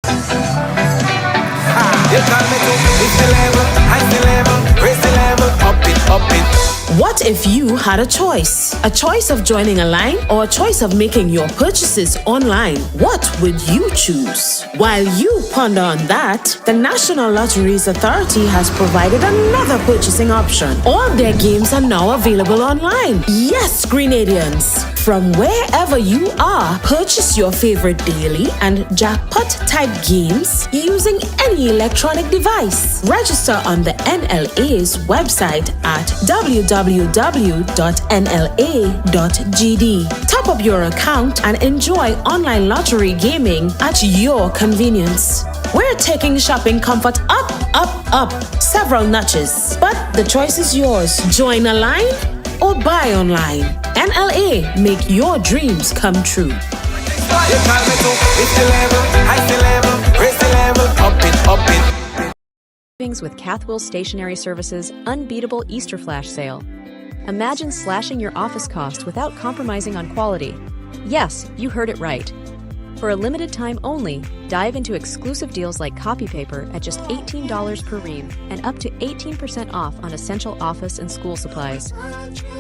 You call me to lift the level, high the level, raise the level, up it, up it. What if you had a choice? A choice of joining a line or a choice of making your purchases online? What would you choose? While you ponder on that, the National Lotteries Authority has provided another purchasing option. All their games are now available online. Yes, Grenadians! From wherever you are, purchase your favorite daily and jackpot type games using any electronic device. Register on the NLA's website at www.nla.gd. Top up your account and enjoy online lottery gaming at your convenience. We're taking shopping comfort up, up, up several notches. But the choice is yours. Join a line or buy online. NLA, make your dreams come true. You call me to lift the level, high the level, raise the level, up it, up it. With Cathwell Stationery Services' unbeatable Easter Flash sale. Imagine slashing your office cost without compromising on quality. Yes, you heard it right. For a limited time only, dive into exclusive deals like copy paper at just $18 per ream and up to 18% off on essential office and school supplies.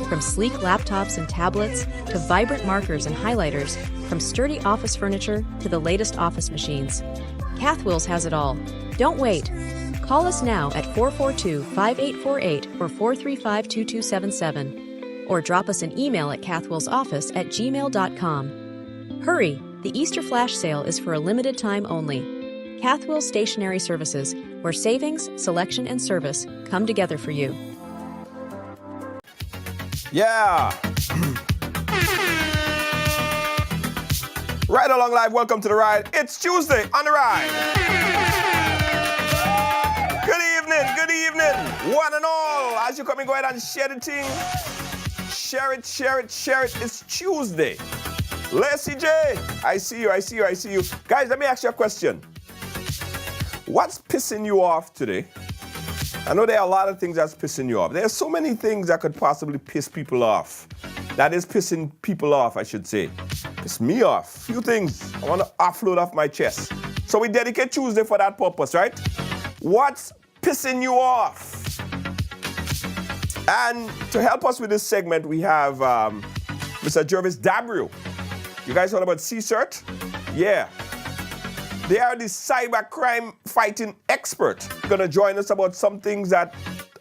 From sleek laptops and tablets to vibrant markers and highlighters, from sturdy office furniture to the latest office machines, Cathwell's has it all. Don't wait. Call us now at 442-5848 or 435-2277 or drop us an email at cathwellsoffice@gmail.com. Hurry! The Easter Flash sale is for a limited time only. Cathwell Stationery Services, where savings, selection, and service come together for you. Yeah! Ride Along Live, welcome to the ride. It's Tuesday on the ride. Good evening, one and all. As you come and go ahead and share the thing, share it. It's Tuesday. Leslie J, I see you. Guys, let me ask you a question. What's pissing you off today? I know there are a lot of things that's pissing you off. There are so many things that could possibly piss people off. That is pissing people off, I should say. Piss me off. Few things I want to offload off my chest. So we dedicate Tuesday for that purpose, right? What's pissing you off? And to help us with this segment, we have Mr. Jervis Dabrio. You guys heard about CSERT? Yeah. They are the cybercrime fighting expert. Gonna join us about some things that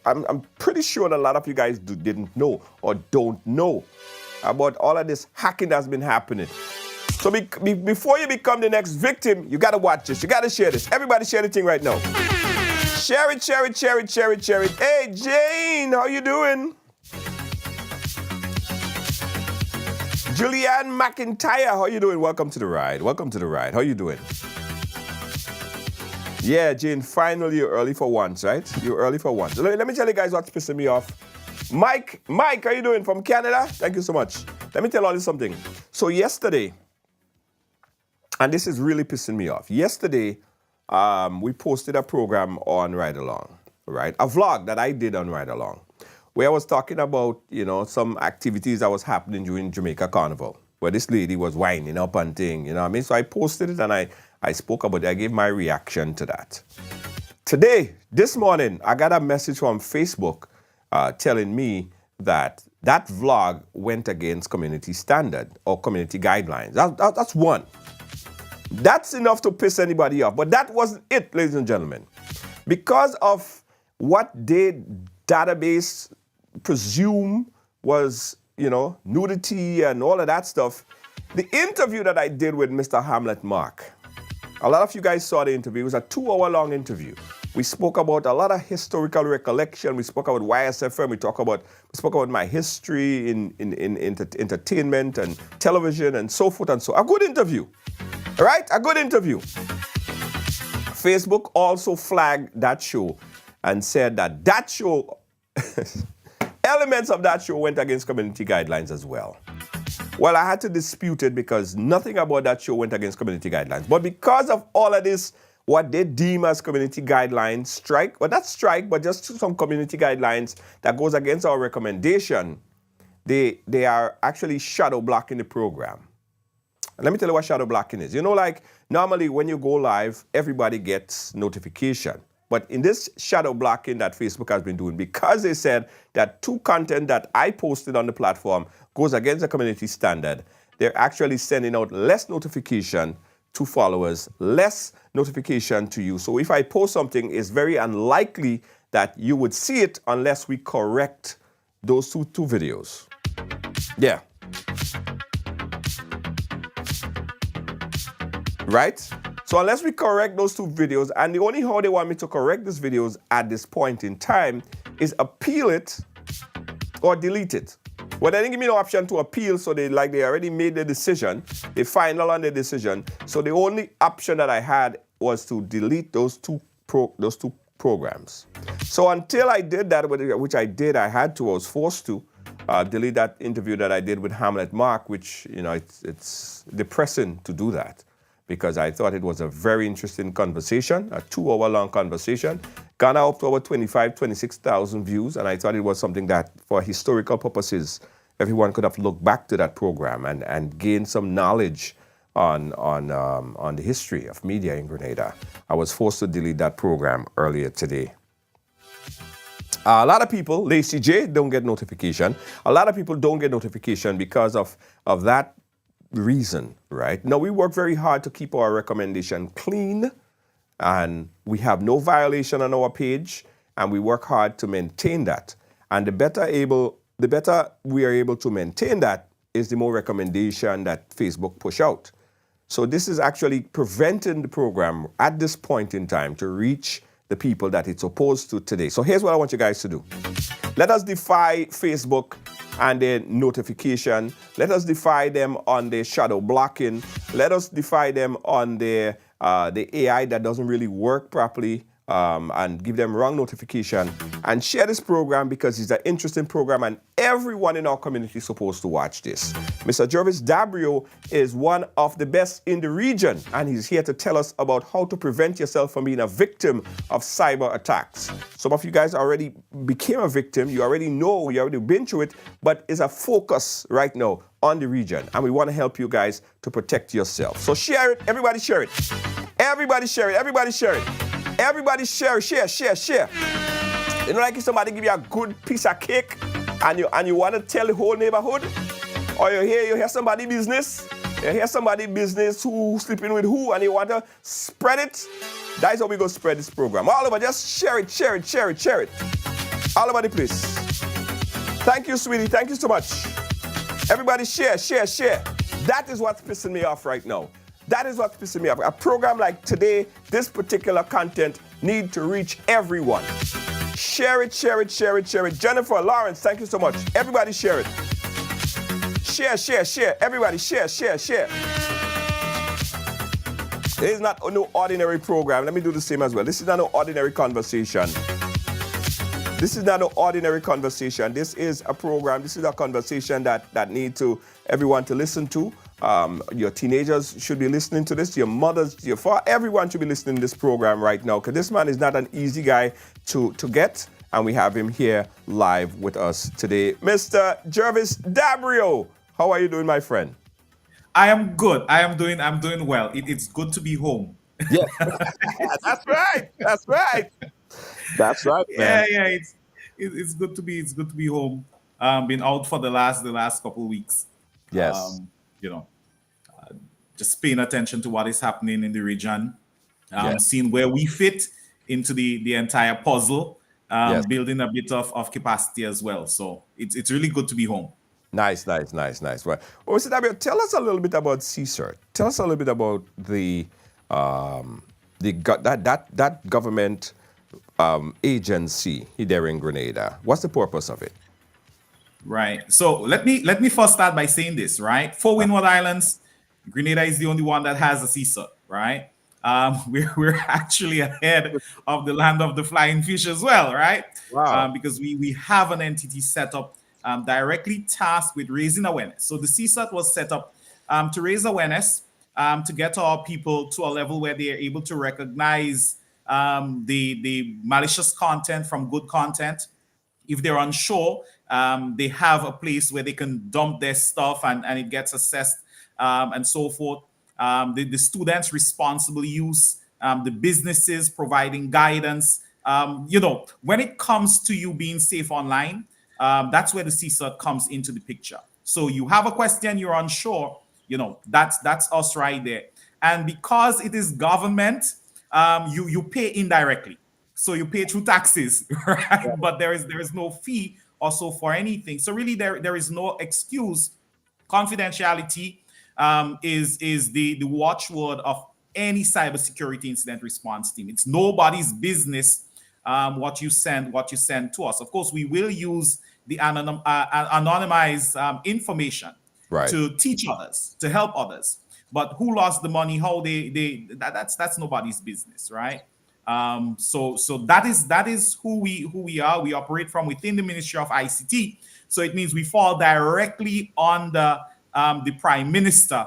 I'm pretty sure that a lot of you guys didn't know or don't know about all of this hacking that's been happening. So before you become the next victim, you gotta watch this. You gotta share this. Everybody share the thing right now. Share it. Hey, Jane, how you doing? Julianne McIntyre, how you doing? Welcome to the ride. How you doing? Yeah, Jane, finally you're early for once, right? You're early for once. Let me tell you guys what's pissing me off. Mike, how you doing? From Canada? Thank you so much. Let me tell you something. So yesterday, and this is really pissing me off. Yesterday, we posted a program on Ride Along, right? A vlog that I did on Ride Along, where I was talking about, some activities that was happening during Jamaica Carnival, where this lady was winding up and thing, So I posted it and I spoke about it. I gave my reaction to that. Today, this morning, I got a message from Facebook telling me that vlog went against community standard or community guidelines. That's one. That's enough to piss anybody off. But that wasn't it, ladies and gentlemen. Because of what their database presume was, nudity and all of that stuff, the interview that I did with Mr. Hamlet Mark, a lot of you guys saw the interview. It was a 2-hour-long interview. We spoke about a lot of historical recollection. We spoke about YSFM. We spoke about my history in entertainment and television and so forth and so on. A good interview. All right? A good interview. Facebook also flagged that show and said that show, elements of that show went against community guidelines as well. Well, I had to dispute it because nothing about that show went against community guidelines. But because of all of this, what they deem as community guidelines strike, well, not strike, but just some community guidelines that goes against our recommendation, they are actually shadow blocking the program. And let me tell you what shadow blocking is. You know, like normally when you go live, everybody gets notification. But in this shadow blocking that Facebook has been doing, because they said that content that I posted on the platform goes against the community standard, they're actually sending out less notification to followers, less notification to you. So if I post something, it's very unlikely that you would see it unless we correct those two videos. Yeah. Right? So unless we correct those two videos, and the only how they want me to correct these videos at this point in time is appeal it or delete it. Well, they didn't give me no option to appeal, so they already made the decision. They final on the decision. So the only option that I had was to delete those two programs. So until I did that, which I did, I was forced to delete that interview that I did with Hamlet Mark, which, you know, it's depressing to do that, because I thought it was a very interesting conversation, a 2-hour-long conversation. Gone up to over 26,000 views, and I thought it was something that, for historical purposes, everyone could have looked back to that program and gained some knowledge on the history of media in Grenada. I was forced to delete that program earlier today. A lot of people, Lacey J, don't get notification. A lot of people don't get notification because of that reason, right? Now, we work very hard to keep our recommendation clean, and we have no violation on our page, and we work hard to maintain that. And the better we are able to maintain that is the more recommendation that Facebook push out. So this is actually preventing the program at this point in time to reach the people that it's supposed to today. So here's what I want you guys to do. Let us defy Facebook and their notification. Let us defy them on their shadow blocking. Let us defy them on the AI that doesn't really work properly, and give them wrong notification. And share this program because it's an interesting program and everyone in our community is supposed to watch this. Mr. Jervis Dabrio is one of the best in the region, and he's here to tell us about how to prevent yourself from being a victim of cyber attacks. Some of you guys already became a victim. You already know, you already been through it, but it's a focus right now on the region, and we want to help you guys to protect yourself. So share it. Everybody share it. Everybody share it. Everybody share it. Everybody share. You know, like if somebody give you a good piece of cake and you want to tell the whole neighborhood, or you hear somebody business, who sleeping with who, and you want to spread it. That's how we go spread this program. All over, just share it. All over the place. Thank you, sweetie. Thank you so much. Everybody share. That is what's pissing me off right now. That is what's pissing me off. A program like today, this particular content need to reach everyone. Share it. Jennifer, Lawrence, thank you so much. Everybody share it. Share. Everybody share. This is not no ordinary program. Let me do the same as well. This is not no ordinary conversation. This is a program. This is a conversation that need everyone to listen to. Your teenagers should be listening to this. Your mothers, your father, everyone should be listening to this program right now, because this man is not an easy guy to get, and we have him here live with us today. Mr. Jervis Dabrio, how are you doing, my friend? I am good. I'm doing well. It's good to be home. Yeah, that's right, man. Yeah. It's good to be home. Been out for the last couple of weeks. Yes. Just paying attention to what is happening in the region, Yes. seeing where we fit into the entire puzzle, building a bit of capacity as well. So it's really good to be home. Nice. Right. Well, Mr. Dabrio, tell us a little bit about CSIRT. Tell us a little bit about that government agency there in Grenada. What's the purpose of it? Right. So let me first start by saying this, right? For Windward Islands, Grenada is the only one that has a CSIRT, right? We're actually ahead of the land of the flying fish as well, right? Wow. Because we have an entity set up directly tasked with raising awareness. So the CSIRT was set up to raise awareness, to get our people to a level where they are able to recognize the malicious content from good content. If they're unsure, they have a place where they can dump their stuff and it gets assessed and so forth. The students' responsible use, the businesses providing guidance. When it comes to you being safe online, that's where the CSAT comes into the picture. So you have a question, you're unsure, that's us right there. And because it is government, you pay indirectly. So you pay through taxes, right? But there is no fee also for anything. So really there is no excuse. Confidentiality is the watchword of any cybersecurity incident response team. It's nobody's business what you send to us. Of course, we will use the anonymized information Right. to teach others, to help others. But who lost the money, how that's nobody's business, right? So that is who we are. We operate from within the Ministry of ICT. So it means we fall directly under the Prime Minister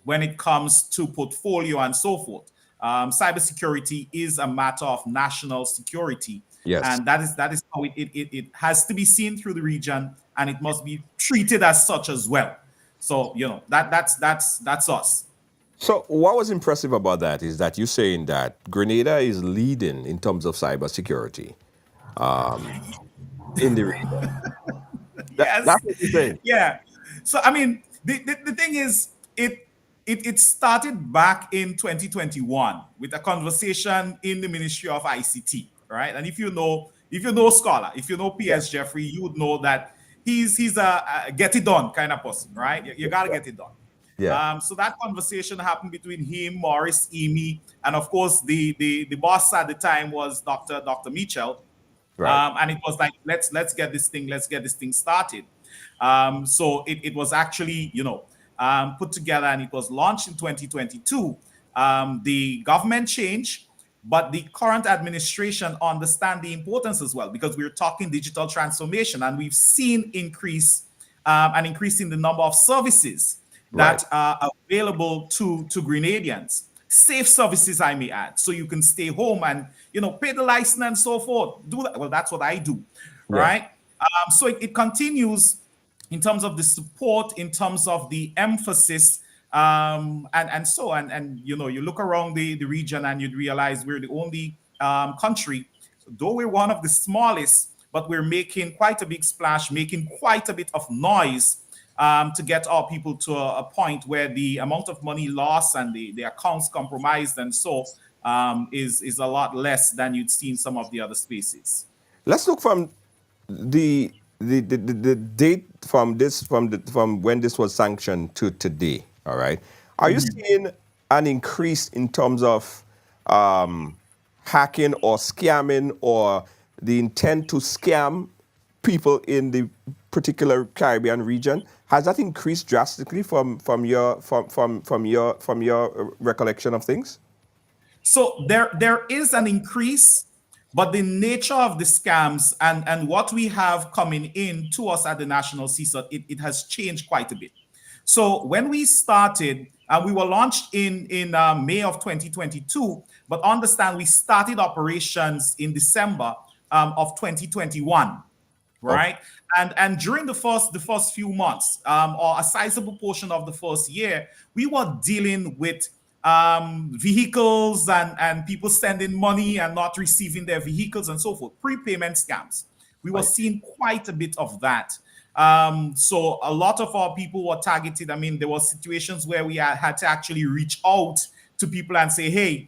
when it comes to portfolio and so forth. Cybersecurity is a matter of national security. Yes. And that is how it has to be seen through the region, and it must be treated as such as well. So that's us. So what was impressive about that is that you're saying that Grenada is leading in terms of cybersecurity in the region. Yes. That's what you're saying. Yeah. So I mean, the thing is, it started back in 2021 with a conversation in the Ministry of ICT, right? And if you know Scholar, if you know PS Jeffrey, you would know that he's a get it done kind of person, right? You gotta get it done. Yeah. So that conversation happened between him, Morris, Emi, and of course the boss at the time was Dr. Mitchell. Right. And it was like, let's get this thing started. So it was actually, put together, and it was launched in 2022. The government changed, but the current administration understand the importance as well, because we're talking digital transformation, and we've seen an increase in the number of services that are available to Grenadians. Safe services, I may add, so you can stay home and pay the license and so forth. Do that. Well, that's what I do, right? So it continues in terms of the support, in terms of the emphasis, and so on. You look around the region and you'd realize we're the only country, though we're one of the smallest, but we're making quite a big splash, making quite a bit of noise to get our people to a point where the amount of money lost and the accounts compromised and so is a lot less than you'd see in some of the other spaces. Let's look from the date from when this was sanctioned to today. All right. Are you seeing an increase in terms of hacking or scamming, or the intent to scam people in the particular Caribbean region? Has that increased drastically from your recollection of things? So there is an increase, but the nature of the scams and what we have coming in to us at the National CSAT, it has changed quite a bit. So when we started, we were launched in May of 2022, but understand we started operations in December of 2021. Right. And during the first few months, or a sizable portion of the first year, we were dealing with vehicles and people sending money and not receiving their vehicles and so forth, prepayment scams. We were seeing quite a bit of that. So a lot of our people were targeted. I mean, there were situations where we had to actually reach out to people and say, hey,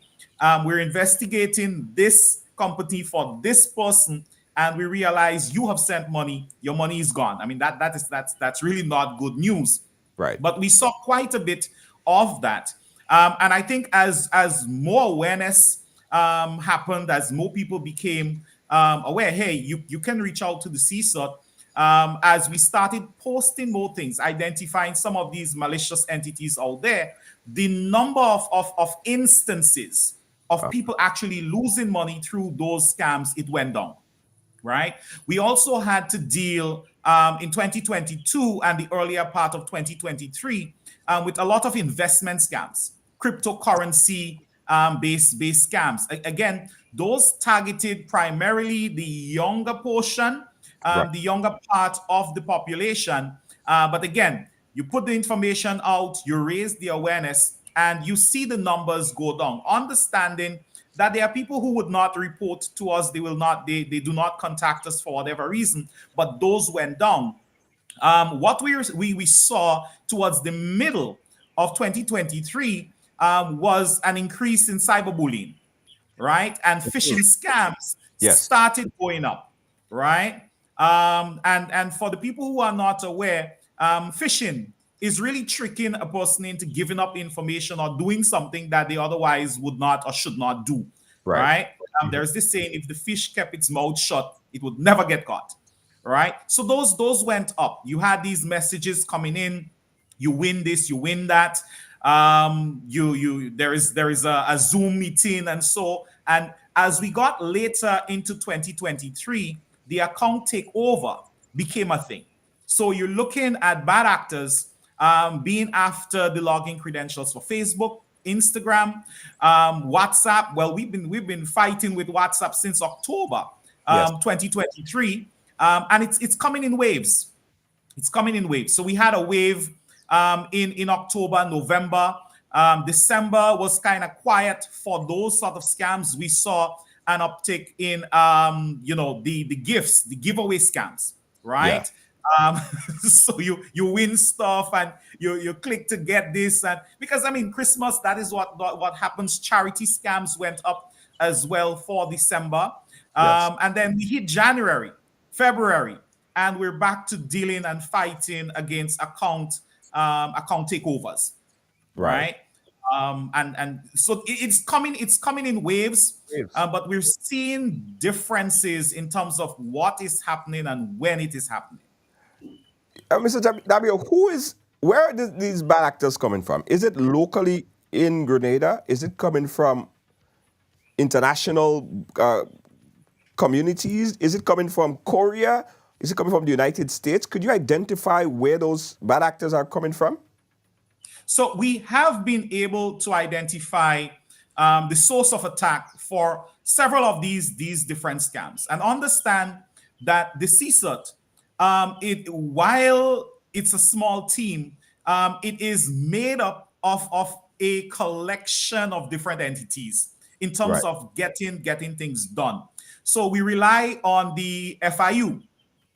we're investigating this company for this person, and we realize you have sent money, your money is gone. I mean, that's really not good news. Right. But we saw quite a bit of that. And I think as more awareness happened, as more people became aware, hey, you can reach out to the CSAT, as we started posting more things, identifying some of these malicious entities out there, the number of instances of people actually losing money through those scams, it went down. Right. We also had to deal in 2022 and the earlier part of 2023 with a lot of investment scams, cryptocurrency based scams. Again, those targeted primarily the younger portion, the younger part of the population. But again, You put the information out, you raise the awareness, and you see the numbers go down. Understanding that there are people who would not report to us, they do not contact us for whatever reason, but those went down. What we saw towards the middle of 2023 was an increase in cyberbullying, right? And phishing scams Yes. started going up, right? And for the people who are not aware, phishing is really tricking a person into giving up information or doing something that they otherwise would not or should not do, right? There's this saying: if the fish kept its mouth shut, it would never get caught, right? So those went up. You had these messages coming in: you win this, you win that. There is a Zoom meeting, and as we got later into 2023, the account takeover became a thing. So you're looking at bad actors being after the login credentials for Facebook, Instagram, WhatsApp. Well, we've been fighting with WhatsApp since October 2023, and it's coming in waves. It's coming in waves. So we had a wave in October, November. December was kind of quiet for those sort of scams. We saw an uptick in the gifts, the giveaway scams, right? So you win stuff and you click to get this, and because Christmas, that is what happens. Charity scams went up as well for December, and then we hit January, February, and we're back to dealing and fighting against account takeovers, right? And so it's coming in waves. But we're seeing differences in terms of what is happening and when it is happening. Mr. Dabio, where are these bad actors coming from? Is it locally in Grenada? Is it coming from international communities? Is it coming from Korea? Is it coming from the United States? Could you identify where those bad actors are coming from? So we have been able to identify the source of attack for several of these different scams, and understand that the CSUT, while it's a small team, it is made up of a collection of different entities in terms of getting things done. So we rely on the FIU,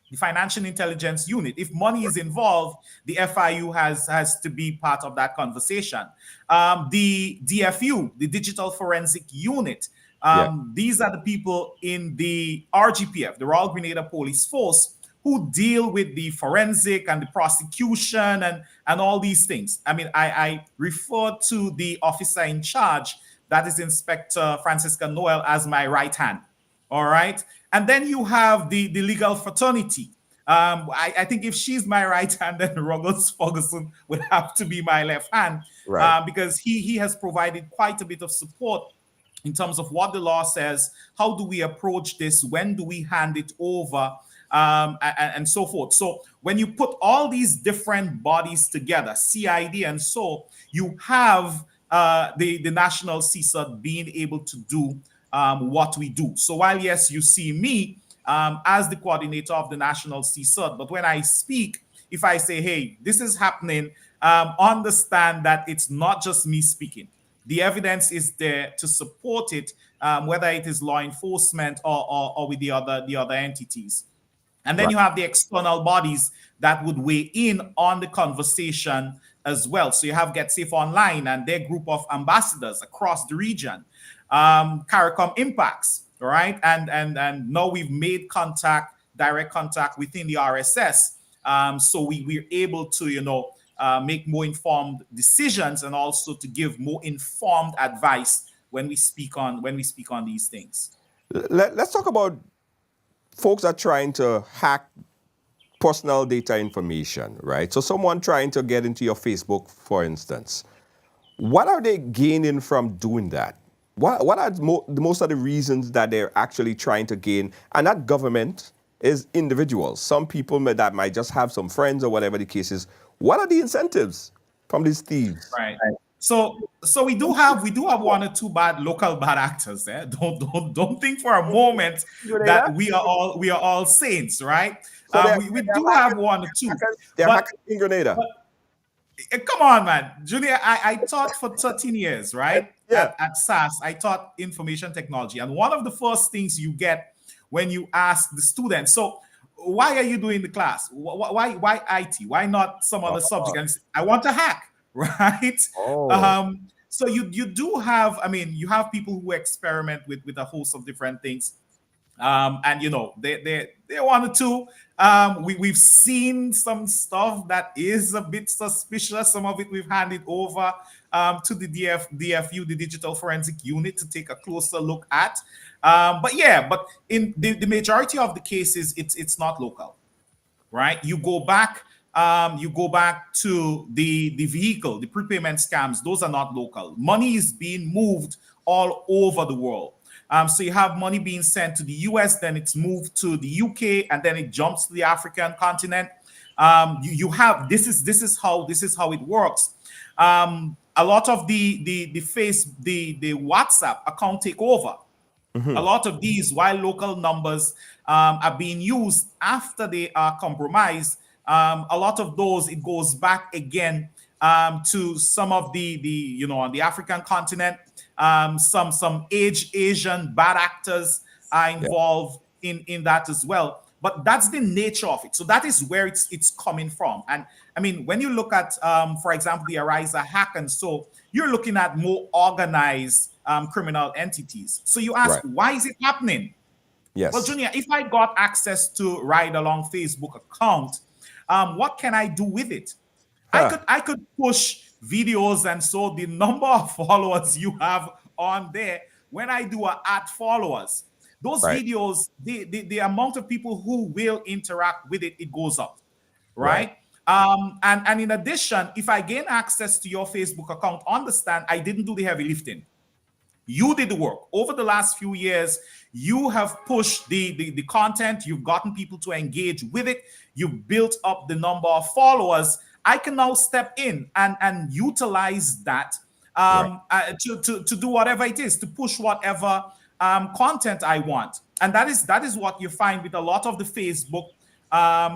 the Financial Intelligence Unit. If money is involved, the FIU has to be part of that conversation. The DFU, the Digital Forensic Unit, these are the people in the RGPF, the Royal Grenada Police Force, who deal with the forensic and the prosecution and all these things. I refer to the officer in charge, that is Inspector Francisca Noel, as my right hand. All right. And then you have the legal fraternity. I think if she's my right hand, then Ruggles Ferguson would have to be my left hand, because he has provided quite a bit of support in terms of what the law says. How do we approach this? When do we hand it over? And so forth. So when you put all these different bodies together, CID and so, you have the national CSUT being able to do what we do. So while, yes, you see me as the coordinator of the national CSUT, but when I speak, if I say, hey, this is happening, understand that it's not just me speaking. The evidence is there to support it, whether it is law enforcement or with the other entities. And then you have the external bodies that would weigh in on the conversation as well. So you have Get Safe Online and their group of ambassadors across the region, CARICOM Impacts, right? And now we've made direct contact within the RSS. So we're able to, make more informed decisions and also to give more informed advice when we speak on these things. Let's talk about folks are trying to hack personal data information, right? So someone trying to get into your Facebook, for instance, what are they gaining from doing that? What are most of the reasons that they're actually trying to gain? And not government, is individuals. Some people that might just have some friends or whatever the case is. What are the incentives from these thieves? Right. So we do have one or two local bad actors there. Don't think for a moment that we are all saints, right? So we do have one or two. They're hacking in Grenada. Come on, man. Junior, I taught for 13 years, right? Yeah. At SAS, I taught information technology. And one of the first things you get when you ask the students, so why are you doing the class? Why IT? Why not some other subject? And I want to hack, right? Oh. So you do have, I mean, you have people who experiment with a host of different things. And you know they wanted to. We've seen some stuff that is a bit suspicious. Some of it we've handed over to the DFU, the Digital Forensic Unit, to take a closer look at. But in the majority of the cases, it's not local, right? You go back to the vehicle, the prepayment scams. Those are not local. Money is being moved all over the world. So you have money being sent to the US, then it's moved to the UK, and then it jumps to the African continent. You have this is how it works. A lot of the WhatsApp account takeover. A lot of these, while local numbers are being used after they are compromised, a lot of those, it goes back again to some of the on the African continent. Some Asian bad actors are involved in that as well. But that's the nature of it. So that is where it's coming from. And I mean, when you look at, for example, the Ariza hack, and so you're looking at more organized criminal entities. So you ask, why is it happening? Yes. Well, Junior, if I got access to Ride Along Facebook account, what can I do with it? I could push videos, and so the number of followers you have on there, when I do a @, followers, those videos, the amount of people who will interact with it goes up, right? And in addition, if I gain access to your Facebook account, understand I didn't do the heavy lifting. You did the work. Over the last few years, you have pushed the content. You've gotten people to engage with it. You've built up the number of followers. I can now step in and utilize that to do whatever it is, to push whatever content I want. And that is what you find with a lot of the Facebook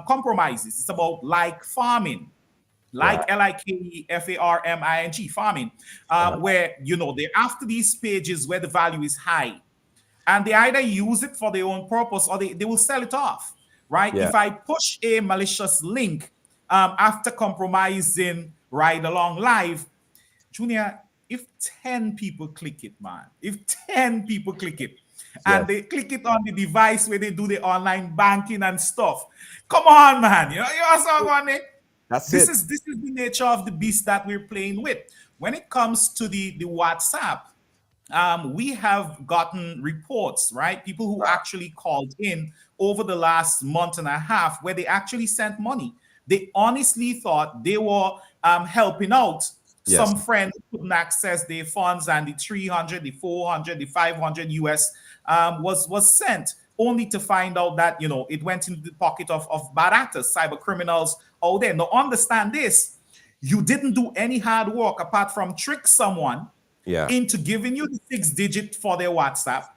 compromises. It's about like farming. LikeFarming, farming, where they're after these pages where the value is high, and they either use it for their own purpose or they will sell it off, right? If I push a malicious link after compromising Ride Along Live, Junior, if 10 people click it, man, and they click it on the device where they do the online banking and stuff, come on, man, you also want it. This is the nature of the beast that we're playing with. When it comes to the WhatsApp, we have gotten reports, right? People who actually called in over the last month and a half where they actually sent money. They honestly thought they were helping out some friend who couldn't access their funds, and the 300, the 400, the 500 US was sent, only to find out that it went into the pocket of bad actors, cyber criminals out there. Now understand this: you didn't do any hard work apart from trick someone into giving you the 6-digit for their WhatsApp.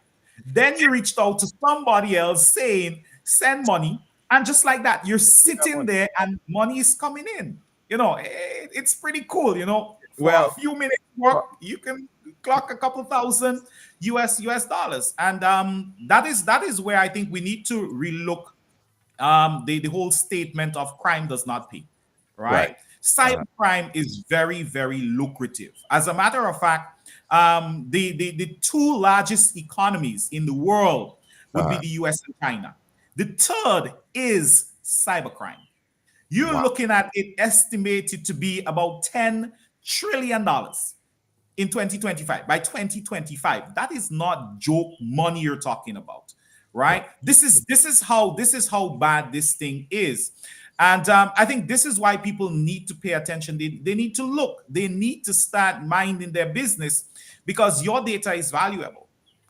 Then you reached out to somebody else saying send money, and just like that, you're sitting there and money is coming in. It's pretty cool. For a few minutes work, you can clock a couple thousand US dollars, and that is where I think we need to relook the whole statement of crime does not pay, right? Cybercrime is very, very lucrative. As a matter of fact, the two largest economies in the world would be the US and China. The third is cybercrime. You're looking at it estimated to be about $10 trillion in 2025. By 2025, that is not joke money you're talking about, right? This is how bad this thing is. And I think this is why people need to pay attention. They need to look. They need to start minding their business, because your data is valuable.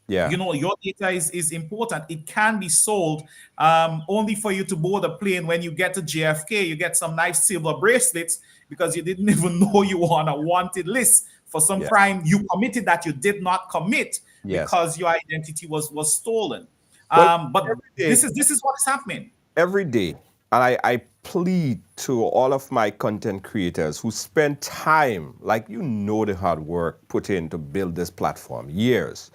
Your data is important. It can be sold only for you to board a plane. When you get to JFK, you get some nice silver bracelets because you didn't even know you were on a wanted list for some crime you committed that you did not commit because your identity was stolen. But this is what is happening every day. And I plead to all of my content creators who spend time, like the hard work put in to build this platform, years.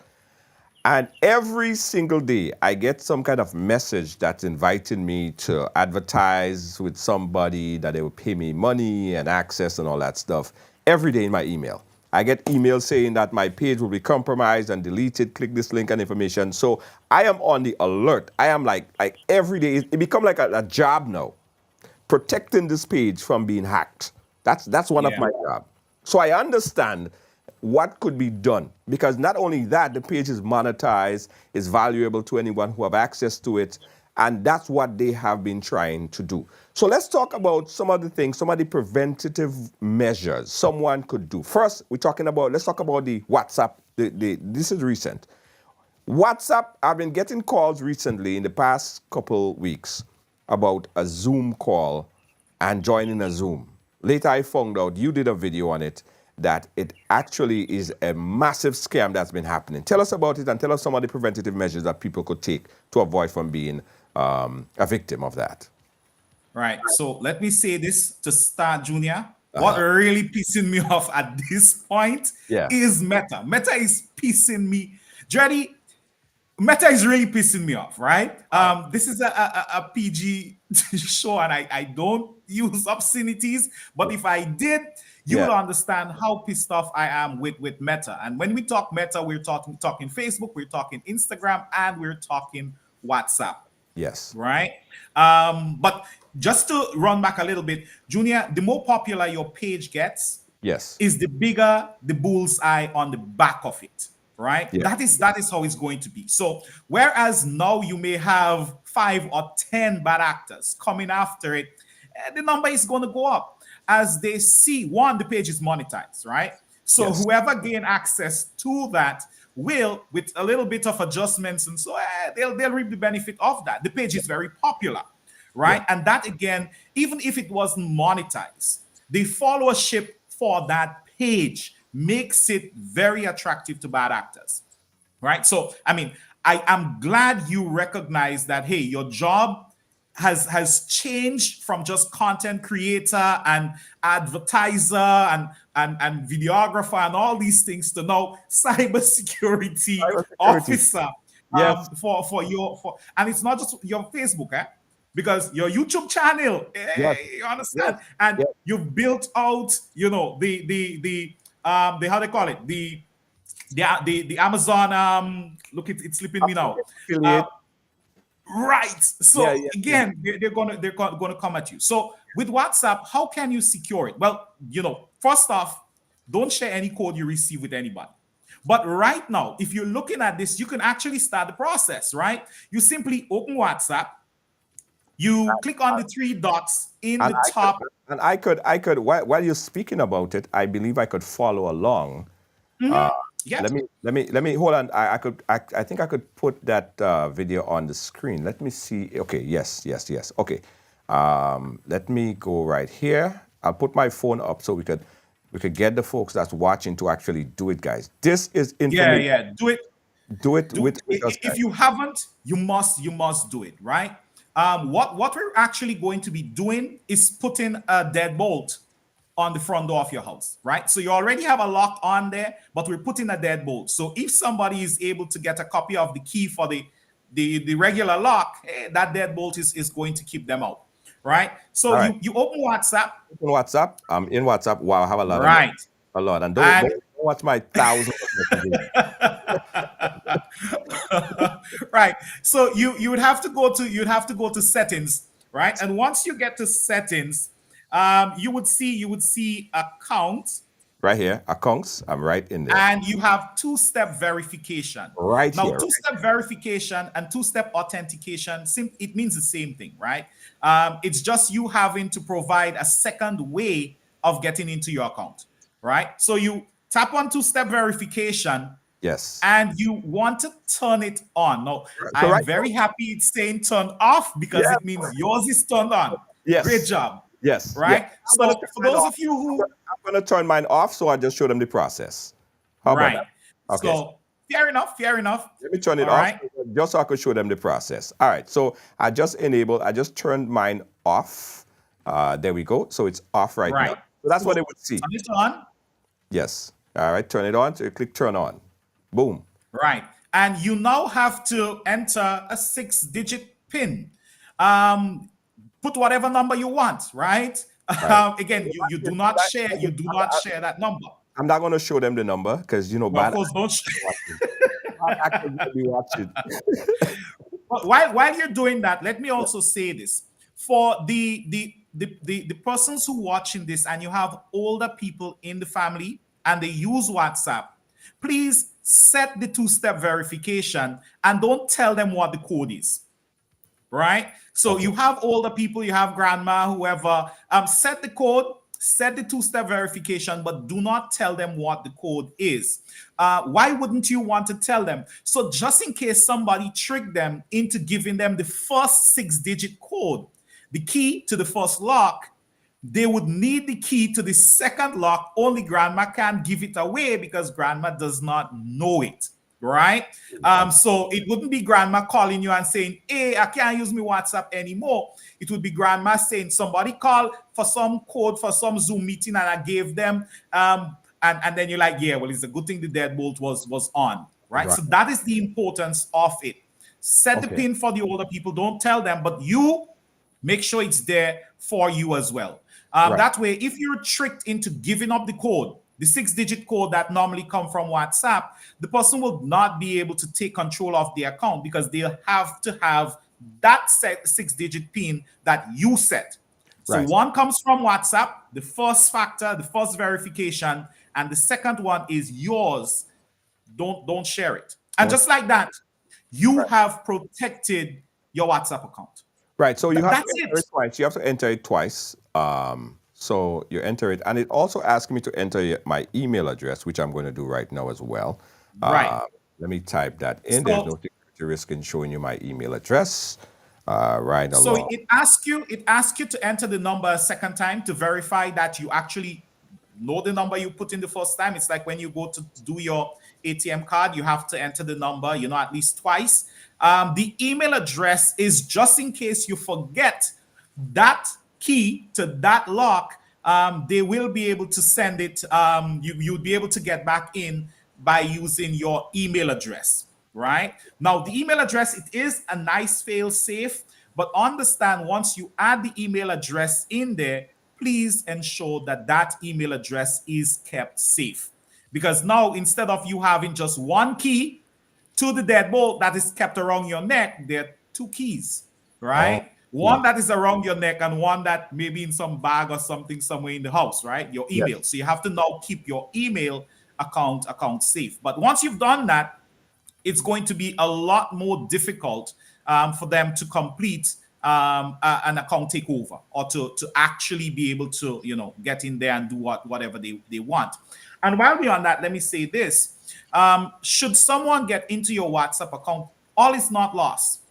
And every single day, I get some kind of message that's inviting me to advertise with somebody that they will pay me money and access and all that stuff every day in my email. I get emails saying that my page will be compromised and deleted. Click this link and information. So I am on the alert. I am like every day. It become like a job now, protecting this page from being hacked. That's one of my job. So I understand what could be done, because not only that, the page is monetized, is valuable to anyone who have access to it, and that's what they have been trying to do. So let's talk about some of the things, some of the preventative measures someone could do. First, let's talk about the WhatsApp. This is recent. WhatsApp, I've been getting calls recently in the past couple weeks about a Zoom call and joining a Zoom. Later I found out, you did a video on it, that it actually is a massive scam that's been happening. Tell us about it and tell us some of the preventative measures that people could take to avoid from being a victim of that. Right. So let me say this to start, Junior. What really pissing me off at this point is Meta. Meta is pissing me. Dreddy, Meta is really pissing me off, right? This is a PG show and I don't use obscenities, but if I did, you will understand how pissed off I am with Meta. And when we talk Meta, we're talking Facebook, we're talking Instagram, and we're talking WhatsApp. Yes. Right? But just to run back a little bit, Junior, the more popular your page gets, is the bigger the bullseye on the back of it. Right? Yeah. That is how it's going to be. So whereas now you may have 5 or 10 bad actors coming after it, the number is going to go up as they see, one, the page is monetized, right? So whoever gain access to that will, with a little bit of adjustments and so, they'll reap the benefit of that. The page is very popular, right? And that, again, even if it wasn't monetized, the followership for that page makes it very attractive to bad actors, right? So, I mean, I am glad you recognize that, hey, your job has changed from just content creator and advertiser and videographer and all these things to now cybersecurity officer and it's not just your Facebook, because your YouTube channel, you understand, and you've built out, the how they call it, the Amazon, look, it's slipping me now. Right. So again, they're gonna come at you. So with WhatsApp, how can you secure it? Well, first off, don't share any code you receive with anybody. But right now, if you're looking at this, you can actually start the process, right? You simply open WhatsApp, you click on the 3 dots in the top. I could while you're speaking about it, I believe I could follow along. Let me hold on. I think I could put that video on the screen. Let me see. Okay, yes. Okay. Let me go right here. I'll put my phone up so we could get the folks that's watching to actually do it, guys. This is information. Do it with us, if you haven't, you must do it, right? What we're actually going to be doing is putting a deadbolt on the front door of your house, right? So you already have a lock on there, but we're putting a deadbolt. So if somebody is able to get a copy of the key for the regular lock, that deadbolt is going to keep them out, right? So you open WhatsApp. I'm in WhatsApp. Wow, I have a lot. Right. A lot. And don't watch my thousands of messages. Right. So you would have to go to settings, right? And once you get to settings, you would see accounts. Right here, accounts. I'm right in there. And you have 2-step verification. Right now, here. 2-step verification and 2-step authentication, it means the same thing, right? It's just you having to provide a second way of getting into your account, right? So you tap on 2-step verification. Yes. And you want to turn it on. Now, I'm very happy it's saying turned off because it means yours is turned on. Yes. Great job. Yes. Right? Yes. So for those of you who... I'm going to turn mine off, so I just show them the process. How about that? Okay. So fair enough. Let me turn it off just so I could show them the process. All right. So I just turned mine off. There we go. So it's off right now. Right. So that's So what they would see. turn it on. Yes. All right. Turn it on. So you click turn on. Boom. Right. And you now have to enter a 6-digit PIN. Um, put whatever number you want, right? Right. Again, you do not share, that number. I'm not going to show them the number because, you know, Well, of bad course, don't actors will be watching. But while you're doing that, let me also say this. For the persons who watching this and you have older people in the family and they use WhatsApp, please set the two-step verification and don't tell them what the code is. Right? So you have older people, you have grandma, whoever, set the code, set the two-step verification, but do not tell them what the code is. Why wouldn't you want to tell them? So just in case somebody tricked them into giving them the first 6-digit code, the key to the first lock, they would need the key to the second lock. Only grandma can give it away because grandma does not know it. Right? So it wouldn't be grandma calling you and saying, hey, I can't use my WhatsApp anymore. It would be grandma saying, somebody called for some code for some Zoom meeting and I gave them. And then you're like, yeah, well, it's a good thing the deadbolt was on. Right? So that is the importance of it. Set the pin for the older people. Don't tell them, but you make sure it's there for you as well. That way, if you're tricked into giving up the code, the 6-digit code that normally come from WhatsApp, the person will not be able to take control of the account because they'll have to have that 6-digit PIN that you set. So one comes from WhatsApp, the first factor, the first verification, and the second one is yours. Don't share it. And just like that, you have protected your WhatsApp account. Right. So you have That's to enter it twice. You have to enter it twice. So you enter it, and it also asks me to enter my email address, which I'm going to do right now as well. Right. Let me type that in. So, There's no security risk in showing you my email address. Right so along. it asks you to enter the number a second time to verify that you actually know the number you put in the first time. It's like when you go to do your ATM card, you have to enter the number, at least twice. The email address is just in case you forget that key to that lock. They will be able to send it. You'll be able to get back in by using your email address. Right now, the email address, it is a nice fail safe, but understand once you add the email address in there, please ensure that that email address is kept safe. Because now, instead of you having just one key to the deadbolt that is kept around your neck, there are two keys, right? One that is around your neck and one that may be in some bag or something somewhere in the house, right? Your email. Yes. So you have to now keep your email account safe. But once you've done that, it's going to be a lot more difficult for them to complete an account takeover or to actually be able to, get in there and do whatever they want. And while we're on that, let me say this. Should someone get into your WhatsApp account, all is not lost.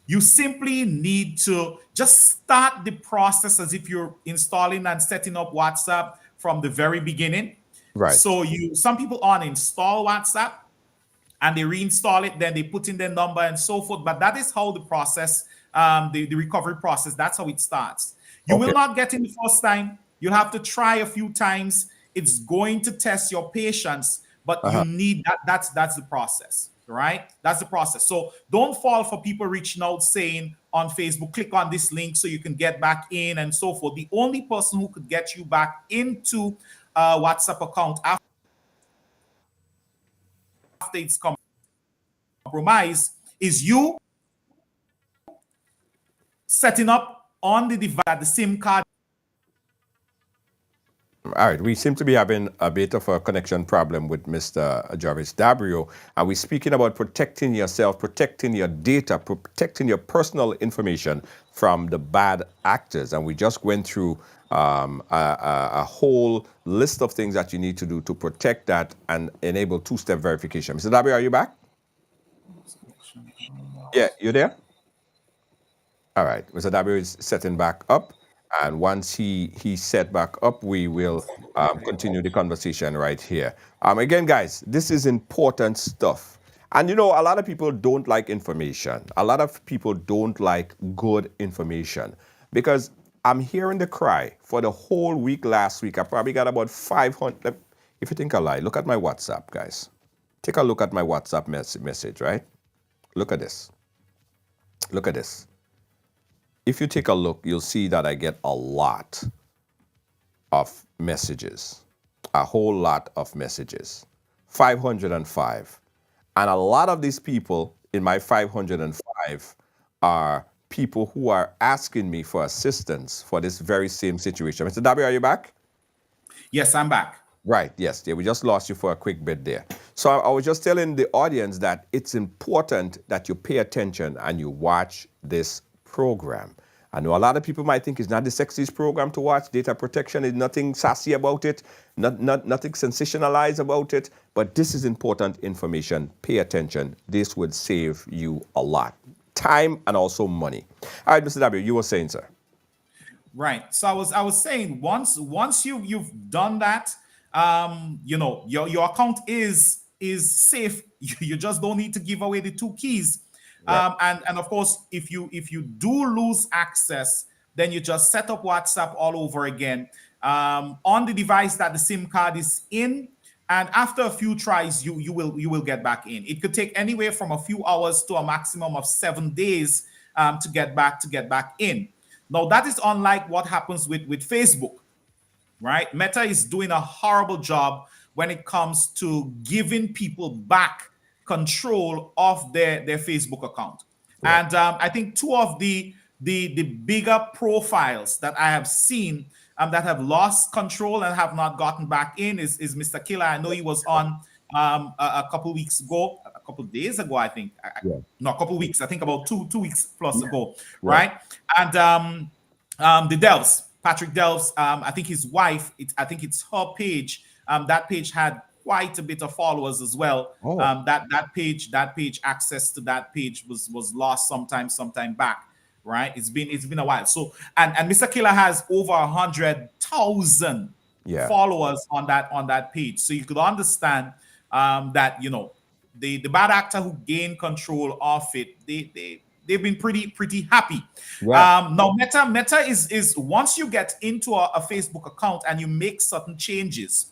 You simply need to just start the process as if you're installing and setting up WhatsApp from the very beginning. Right. So some people uninstall WhatsApp and they reinstall it, then they put in their number and so forth. But that is how the process, the recovery process, that's how it starts. You will not get in the first time. You'll have to try a few times. It's going to test your patience, but you need that. That's the process, right? That's the process. So don't fall for people reaching out saying on Facebook, click on this link so you can get back in and so forth. The only person who could get you back into a WhatsApp account after it's compromised is you setting up on the device the SIM card. All right, we seem to be having a bit of a connection problem with Mr. Jarvis Dabrio, and we're speaking about protecting yourself, protecting your data, protecting your personal information from the bad actors. And we just went through a whole list of things that you need to do to protect that and enable two-step verification. Mr. Dabrio, are you back? Yeah, you there? All right, Mr. Dabrio is setting back up. And once he's set back up, we will continue the conversation right here. Again, guys, this is important stuff. And a lot of people don't like information. A lot of people don't like good information because I'm hearing the cry for the whole week last week. I probably got about 500. If you think I lie, look at my WhatsApp, guys. Take a look at my WhatsApp message, right? Look at this. Look at this. If you take a look, you'll see that I get a lot of messages, a whole lot of messages, 505. And a lot of these people in my 505 are people who are asking me for assistance for this very same situation. Mr. W, are you back? Yes, I'm back. Right, yes. Yeah, we just lost you for a quick bit there. So I was just telling the audience that it's important that you pay attention and you watch this program. I know a lot of people might think it's not the sexiest program to watch. Data protection is nothing sassy about it, nothing sensationalized about it, but this is important information. Pay attention. This would save you a lot. Time and also money. All right, Mr. W, you were saying, sir. Right. So I was saying once you've done that, your account is safe. You just don't need to give away the 2 keys. Right. And of course, if you do lose access, then you just set up WhatsApp all over again on the device that the SIM card is in. And after a few tries, you will get back in. It could take anywhere from a few hours to a maximum of 7 days to get back in. Now, that is unlike what happens with Facebook, right? Meta is doing a horrible job when it comes to giving people back control of their Facebook account. Right. And I think 2 of the bigger profiles that I have seen that have lost control and have not gotten back in is Mr. Killer. I know he was on a couple weeks ago, a couple days ago, I think. No, a couple weeks. I think about 2 weeks plus ago, right? And the Delves, Patrick Delves, I think his wife, I think it's her page. That page had quite a bit of followers as well. Oh. That page access to that page was lost sometime back, right? It's been a while. So and Mr. Killer has over 100,000 followers on that page. So you could understand that the bad actor who gained control of it, they've been pretty happy. Yeah. Now Meta is once you get into a Facebook account and you make certain changes.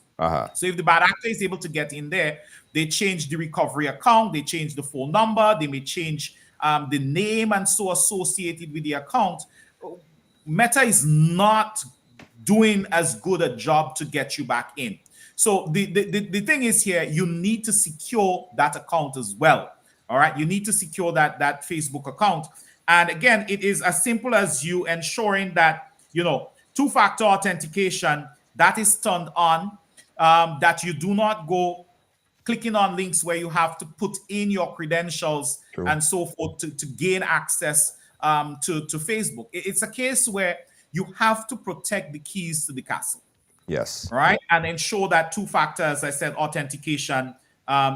So if the bad actor is able to get in there, they change the recovery account, they change the phone number, they may change the name and so associated with the account. Meta is not doing as good a job to get you back in. So the thing is here, you need to secure that account as well. All right, you need to secure that Facebook account. And again, it is as simple as you ensuring that 2-factor authentication that is turned on. That you do not go clicking on links where you have to put in your credentials and so forth to gain access to Facebook. It's a case where you have to protect the keys to the castle. Yes. Right. And ensure that 2-factor, as I said, authentication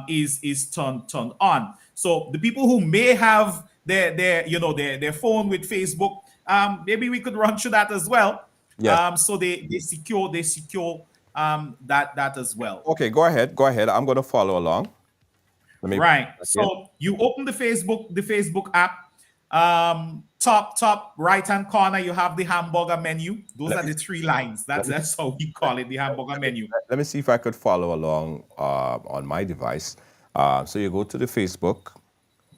is turned on. So the people who may have their phone with Facebook, maybe we could run through that as well. Yes. So they secure that as well. Okay, go ahead. I'm going to follow along. So you open the Facebook app. Top right hand corner, you have the hamburger menu. Those are the 3 lines. That's how we call it, the hamburger menu. Let me see if I could follow along on my device. So you go to the Facebook.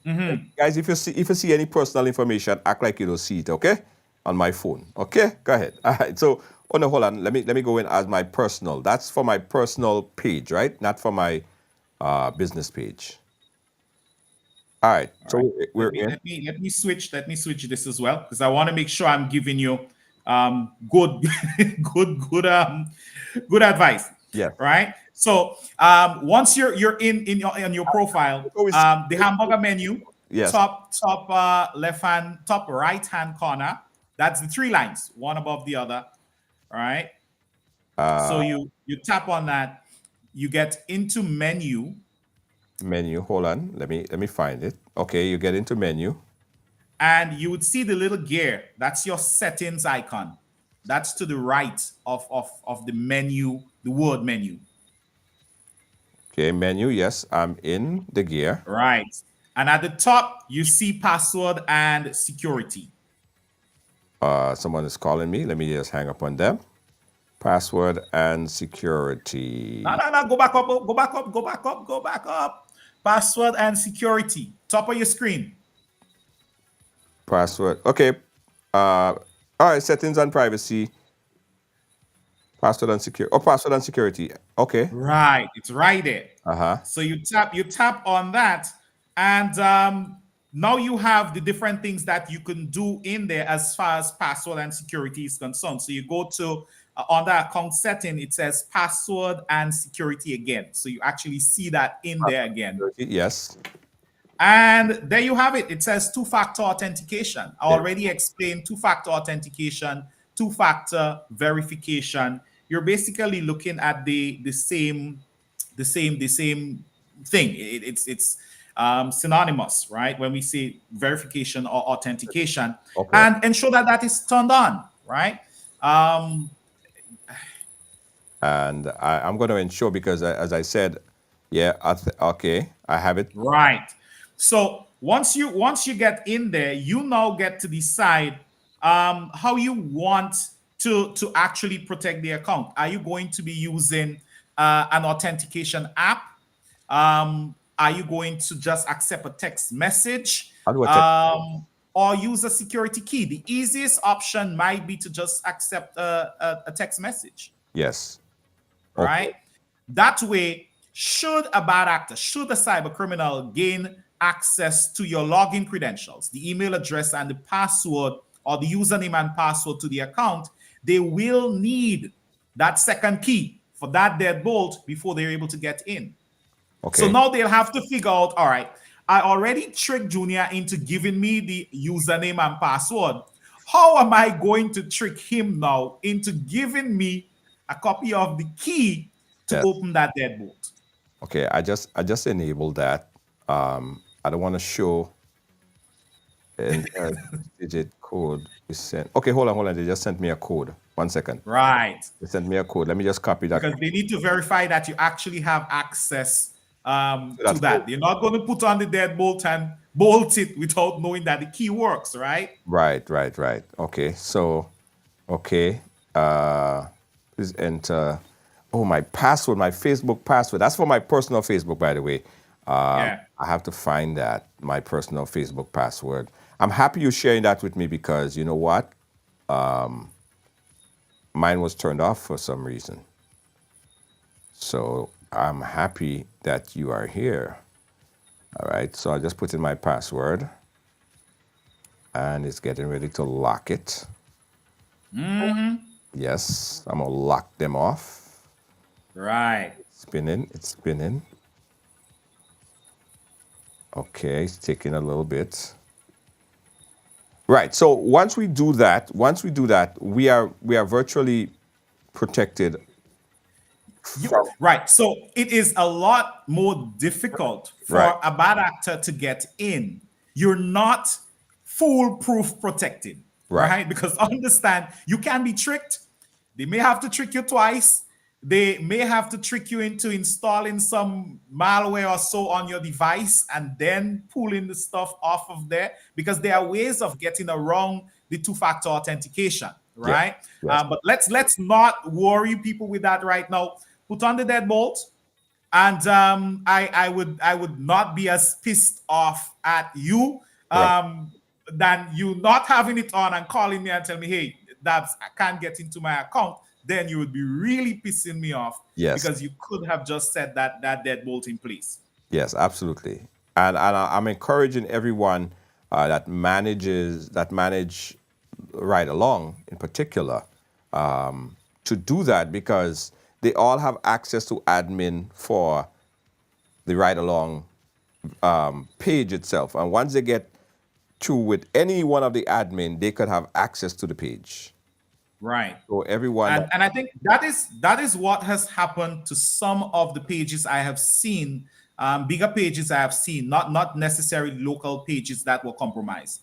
Mm-hmm. Guys, if you see any personal information, act like you don't see it, okay? On my phone. Okay? Go ahead. All right. So no, hold on. Let me go in as my personal. That's for my personal page, right? Not for my business page. All right. So we're in. Let me switch this as well, because I want to make sure I'm giving you good advice. Yeah. Right. So once you're in your profile, the hamburger menu, yes. top right hand corner. That's the 3 lines, one above the other. All right. So you tap on that, you get into menu. Hold on. Let me find it. Okay, you get into menu. And you would see the little gear. That's your settings icon. That's to the right of the menu, the word menu. Okay, menu, yes, I'm in the gear. Right. And at the top, you see password and security. Someone is calling me. Let me just hang up on them. Password and security. No. Go back up. Go back up. Go back up. Go back up. Password and security. Top of your screen. Password. Okay. All right. Settings and privacy. Password and security. Oh, password and security. Okay. Right. It's right there. Uh-huh. So you tap on that, and now you have the different things that you can do in there as far as password and security is concerned. So you go to under account setting, it says password and security again. So you actually see that in there again. Yes. And there you have it. It says two-factor authentication. I already explained two-factor authentication, two-factor verification. You're basically looking at the same thing. It's synonymous, right? When we say verification or authentication, Okay. and ensure that that is turned on, right? And I'm going to ensure because, as I said, yeah, okay, I have it. Right. So once you get in there, you now get to decide how you want to actually protect the account. Are you going to be using an authentication app? Are you going to just accept a text message? How do I Or use a security key? The easiest option might be to just accept a text message. Yes. Right? That way, should a bad actor, should a cyber criminal gain access to your login credentials, the email address and the password or the username and password to the account, they will need that second key for that deadbolt before they're able to get in. Okay. So now they'll have to figure out, all right, I already tricked Junior into giving me the username and password. How am I going to trick him now into giving me a copy of the key to open that deadbolt? Okay, I just enabled that. I don't want to show digit code is sent. Okay, hold on. They just sent me a code. 1 second. Right. They sent me a code. Let me just copy that. Because they need to verify that you actually have access to that. They're not going to put on the deadbolt and bolt it without knowing that the key works, right? Right. Okay, so, okay. Please enter. Oh, my password, my Facebook password. That's for my personal Facebook, by the way. I have to find that, my personal Facebook password. I'm happy you're sharing that with me because you know what? Mine was turned off for some reason. So I'm happy that you are here. All right, so I just put in my password and it's getting ready to lock it. Yes, I'm gonna lock them off. Right. It's spinning. Okay, it's taking a little bit. Right. So once we do that, we are virtually protected. Right. So it is a lot more difficult for a bad actor to get in. You're not foolproof protected, right? Because understand, you can be tricked. They may have to trick you twice. They may have to trick you into installing some malware or so on your device and then pulling the stuff off of there, because there are ways of getting around the two-factor authentication, right? Yes. But let's not worry people with that right now. Put on the deadbolt, and I would not be as pissed off at you than you not having it on and calling me and telling me, hey, Dabs, I can't get into my account. Then you would be really pissing me off, because you could have just set that deadbolt in place. Yes, absolutely. And I'm encouraging everyone that manage Ride Along in particular to do that, because they all have access to admin for the Ride Along page itself. And once they get through with any one of the admin, they could have access to the page. Right. So everyone, and I think that is what has happened to some of the pages I have seen, bigger pages I have seen, not necessarily local pages that were compromised.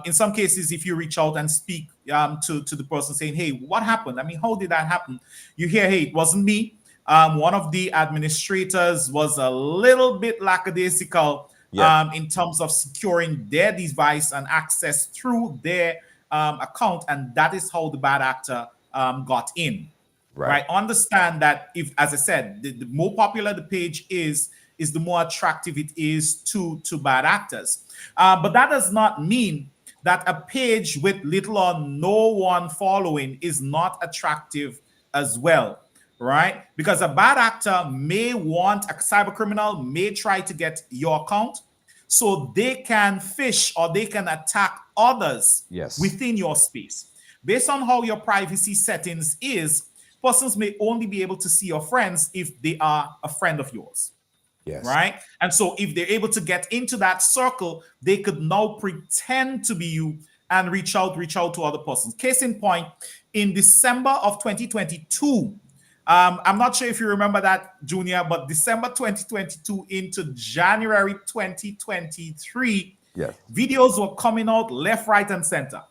In some cases, if you reach out and speak to the person saying, hey, what happened? I mean, how did that happen? You hear, hey, it wasn't me. One of the administrators was a little bit lackadaisical in terms of securing their device and access through their account, and that is how the bad actor got in. Right. Understand that if, as I said, the more popular the page is the more attractive it is to bad actors. But that does not mean that a page with little or no one following is not attractive as well, right? Because a bad actor may want, a cyber criminal may try to get your account so they can fish or they can attack others Yes. within your space. Based on how your privacy settings is, persons may only be able to see your friends if they are a friend of yours. Yes. Right. And so if they're able to get into that circle, they could now pretend to be you and reach out to other persons. Case in point, in December of 2022, I'm not sure if you remember that, Junior, but December 2022 into January 2023, Yes. videos were coming out left, right, and center.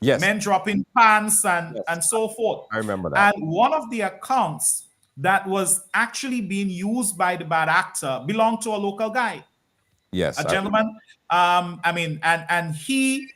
Yes. Men dropping pants and so forth. I remember that. And one of the accounts that was actually being used by the bad actor belonged to a local guy. Yes. A gentleman. And he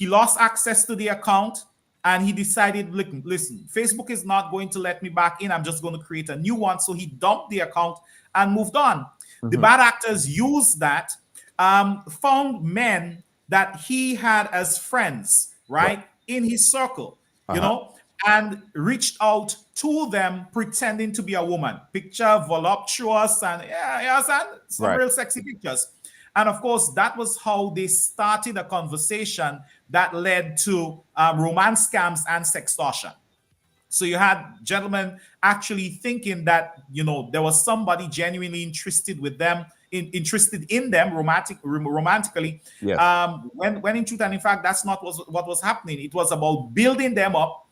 lost access to the account and he decided, listen, Facebook is not going to let me back in. I'm just going to create a new one. So he dumped the account and moved on. The bad actors used that, found men that he had as friends, right, in his circle, you know, and reached out to them pretending to be a woman. Picture voluptuous and some real sexy pictures. And of course, that was how they started a conversation that led to romance scams and sextortion. So you had gentlemen actually thinking that, you know, there was somebody genuinely interested with them, interested in them romantically. Yes. When in truth and in fact, that's not what was happening. It was about building them up,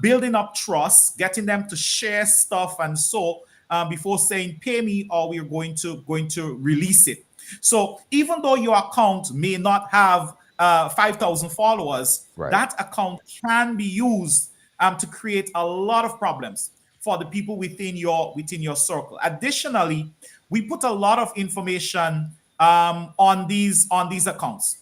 building up trust, getting them to share stuff and so before saying, pay me or we're going to release it. So even though your account may not have 5,000 followers, that account can be used to create a lot of problems for the people within your circle. Additionally, we put a lot of information on these accounts,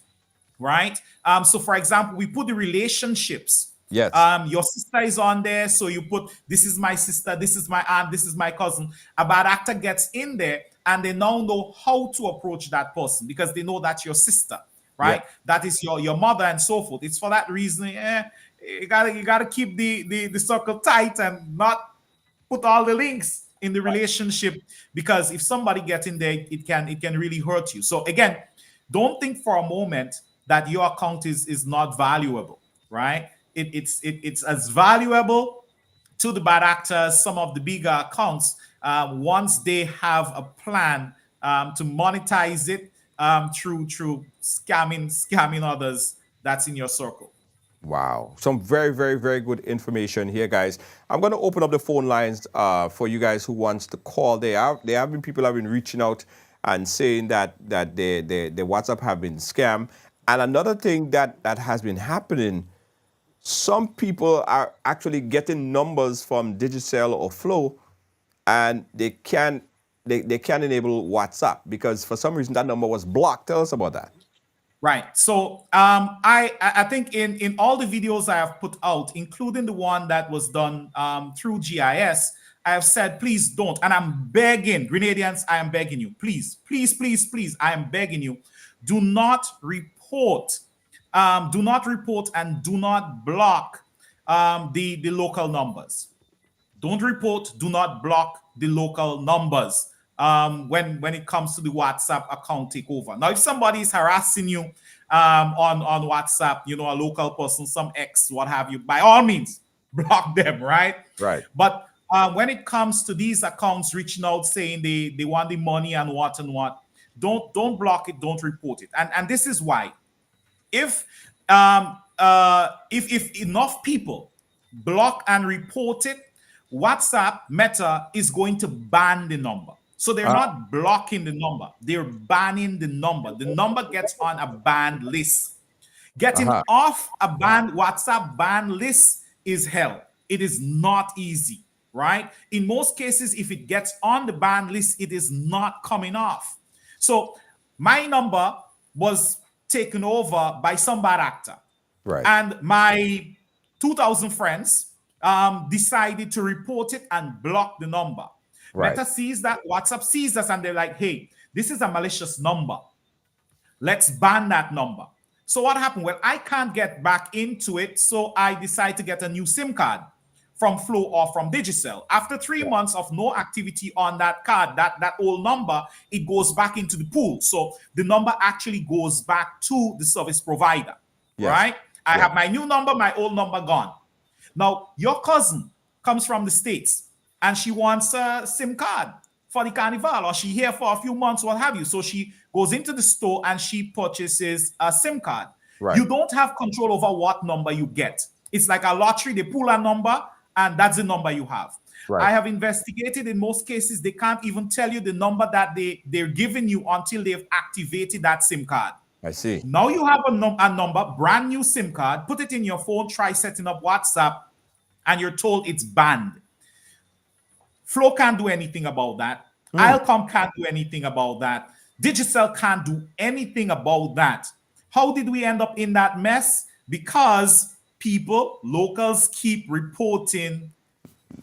right? So for example, we put the relationships. Yes. Your sister is on there, so you put, this is my sister, this is my aunt, this is my cousin. A bad actor gets in there and they now know how to approach that person because they know that's your sister, right? That is your mother and so forth. It's for that reason, you gotta keep the circle tight and not put all the links in the relationship, because if somebody gets in there, it can really hurt you. So again, don't think for a moment that your account is not valuable, right? It's as valuable to the bad actors, some of the bigger accounts, once they have a plan to monetize it through scamming others that's in your circle. Wow. Some very, very, very good information here, guys. I'm going to open up the phone lines for you guys who wants to call. There have been people have been reaching out and saying that their WhatsApp have been scammed. And another thing that has been happening, some people are actually getting numbers from Digicel or Flow, and they can't enable WhatsApp because for some reason that number was blocked. Tell us about that. Right. So I think in all the videos I have put out, including the one that was done through GIS, I have said, please don't. And I'm begging, Grenadians, I am begging you, please, please, please, please, I am begging you, do not report and do not block the local numbers. Don't report, do not block the local numbers when it comes to the WhatsApp account takeover. Now, if somebody is harassing you on WhatsApp, you know, a local person, some ex, what have you, by all means, block them, right? Right. But when it comes to these accounts reaching out saying they want the money and what, don't block it, don't report it. And this is why. If enough people block and report it, WhatsApp Meta is going to ban the number. So they're not blocking the number, they're banning the number. The number gets on a banned list. Getting off a banned WhatsApp banned list is hell. It is not easy, right? In most cases, if it gets on the banned list, it is not coming off. So my number was taken over by some bad actor. Right. And my 2,000 friends decided to report it and block the number. Right. Meta sees that, WhatsApp sees us, and they're like, hey, this is a malicious number. Let's ban that number. So what happened? Well, I can't get back into it, so I decide to get a new SIM card from Flow or from Digicel. After 3 months of no activity on that card, that old number, it goes back into the pool. So the number actually goes back to the service provider, right? I have my new number, my old number gone. Now, your cousin comes from the States and she wants a SIM card for the carnival, or she here for a few months, what have you. So she goes into the store and she purchases a SIM card. Right. You don't have control over what number you get. It's like a lottery. They pull a number and that's the number you have. Right. I have investigated. In most cases, they can't even tell you the number that they're giving you until they've activated that SIM card. I see. Now you have a number, brand new SIM card, put it in your phone, try setting up WhatsApp, and you're told it's banned. Flow can't do anything about that. Ilcom can't do anything about that. Digicel can't do anything about that. How did we end up in that mess? Because locals keep reporting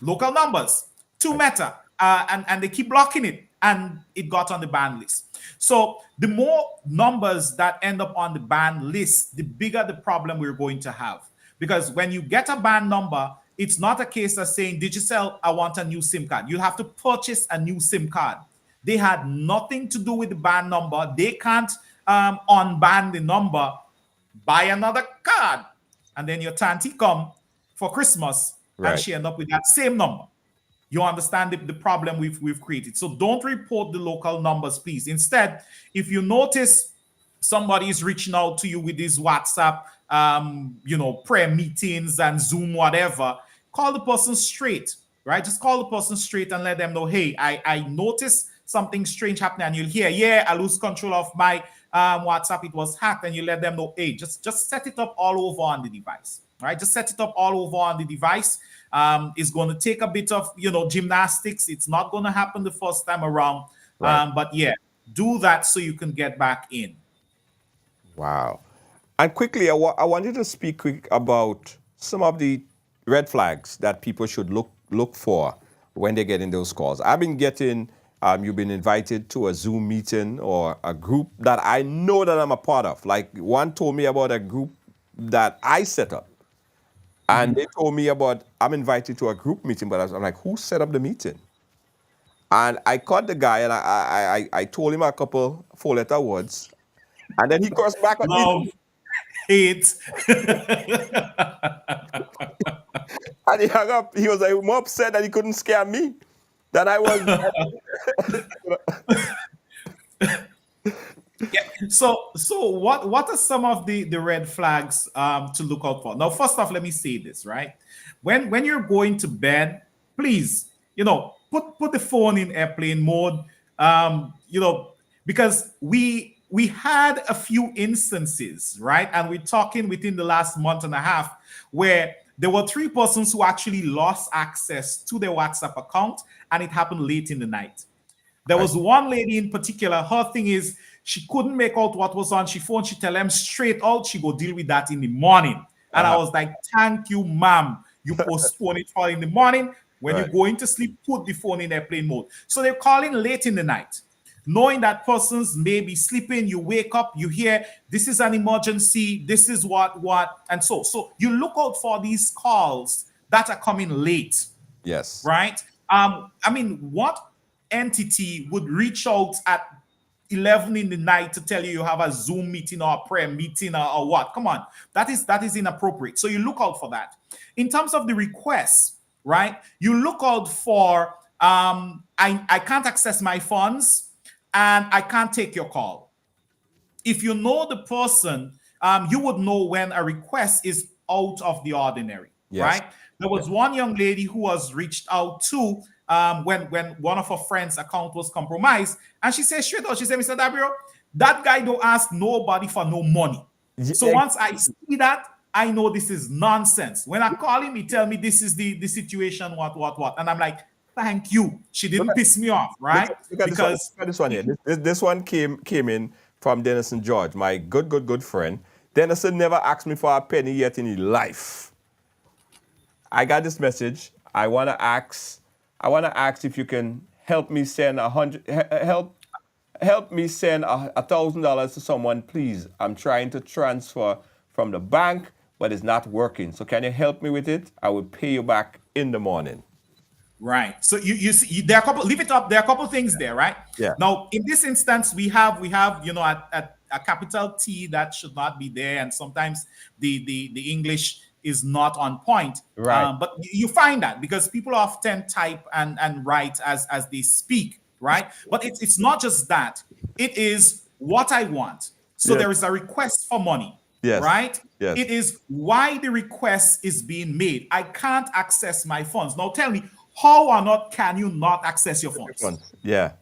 local numbers to Meta, and they keep blocking it, and it got on the ban list. So the more numbers that end up on the ban list, the bigger the problem we're going to have. Because when you get a ban number, it's not a case of saying, Digicel, I want a new SIM card. You have to purchase a new SIM card. They had nothing to do with the ban number. They can't unban the number, buy another card. And then your tanty come for Christmas, and she end up with that same number. You understand the problem we've created. So don't report the local numbers, please. Instead, if you notice somebody is reaching out to you with this WhatsApp, prayer meetings and Zoom, whatever, call the person straight, right? Just call the person straight and let them know, hey, I noticed something strange happening, and you'll hear, I lose control of my WhatsApp, it was hacked, and you let them know, hey, just set it up all over on the device, right? Just set it up all over on the device. It's going to take a bit of, gymnastics. It's not going to happen the first time around, but yeah, do that so you can get back in. Wow. And quickly, I wanted to speak quick about some of the red flags that people should look for when they're getting those calls. I've been getting, you've been invited to a Zoom meeting or a group that I know that I'm a part of. Like one told me about a group that I set up. And they told me about, I'm invited to a group meeting, but I'm like, who set up the meeting? And I caught the guy and I told him a couple 4-letter words. And then he cursed back at me. Hate. And he hung up. He was like more upset that he couldn't scare me than I was. Yeah. So what are some of the red flags to look out for? Now, first off, let me say this, right? When you're going to bed, please, put the phone in airplane mode. Because we had a few instances, right? And we're talking within the last month and a half where there were 3 persons who actually lost access to their WhatsApp account, and it happened late in the night. There was one lady in particular, her thing is she couldn't make out what was on she phone. She tell them straight out, she go deal with that in the morning. And I was like, thank you, ma'am. You postpone it for in the morning. When you're going to sleep, put the phone in airplane mode. So they're calling late in the night. Knowing that persons may be sleeping, you wake up, you hear, this is an emergency, this is what, and so you look out for these calls that are coming late. Yes. Right? What entity would reach out at 11 in the night to tell you have a Zoom meeting or a prayer meeting or what? Come on. That is inappropriate. So you look out for that. In terms of the requests, right? You look out for, I can't access my funds, and I can't take your call. If you know the person, you would know when a request is out of the ordinary, right? There was one young lady who was reached out to when one of her friends' account was compromised, and she said straight out, she said, Mr. Dabiro, that guy don't ask nobody for no money. So once I see that, I know this is nonsense. When I call him, he tell me this is the situation, what, and I'm like, thank you. She didn't piss me off, right? Look at this one here. This one came in from Denison George, my good friend. Dennis never asked me for a penny yet in his life. I got this message. I want to ask if you can help me send help me send $1,000 to someone, please. I'm trying to transfer from the bank, but it's not working. So can you help me with it? I will pay you back in the morning. Right. So you see, there are a couple. Leave it up. There are a couple things there, right? Yeah. Now, in this instance, we have a capital T that should not be there, and sometimes the English is not on point. Right. But you find that because people often type and write as they speak, right? But it's not just that. It is what I want. So Yes. there is a request for money. Yes. Right? Yes. It is why the request is being made. I can't access my funds. Now tell me, how or not can you not access your funds? Yeah.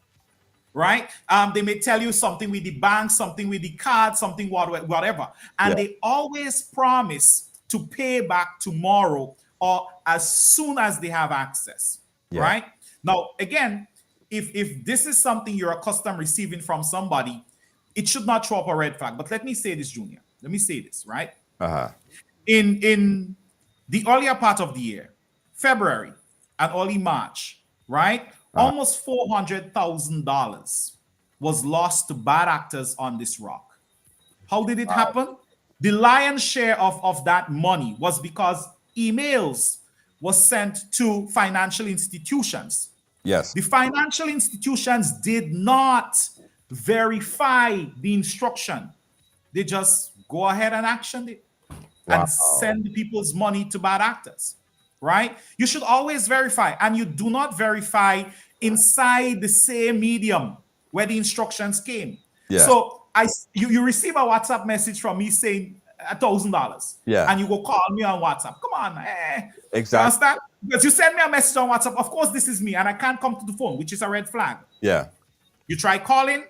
Right? They may tell you something with the bank, something with the card, something whatever. And they always promise to pay back tomorrow or as soon as they have access. Yeah. Right? Now, again, if this is something you're accustomed receiving from somebody, it should not throw up a red flag. But let me say this, Junior. Let me say this, right? Uh-huh. In the earlier part of the year, February and early March, right? Almost $400,000 was lost to bad actors on this rock. How did it happen? The lion's share of that money was because emails was sent to financial institutions. Yes. The financial institutions did not verify the instruction. They just go ahead and action it and send people's money to bad actors, right? You should always verify, and you do not verify inside the same medium where the instructions came. Yeah. So you receive a WhatsApp message from me saying $1,000, yeah, and you go call me on WhatsApp. Come on, exactly. You understand? Because you send me a message on WhatsApp. Of course, this is me, and I can't come to the phone, which is a red flag. Yeah. You try calling,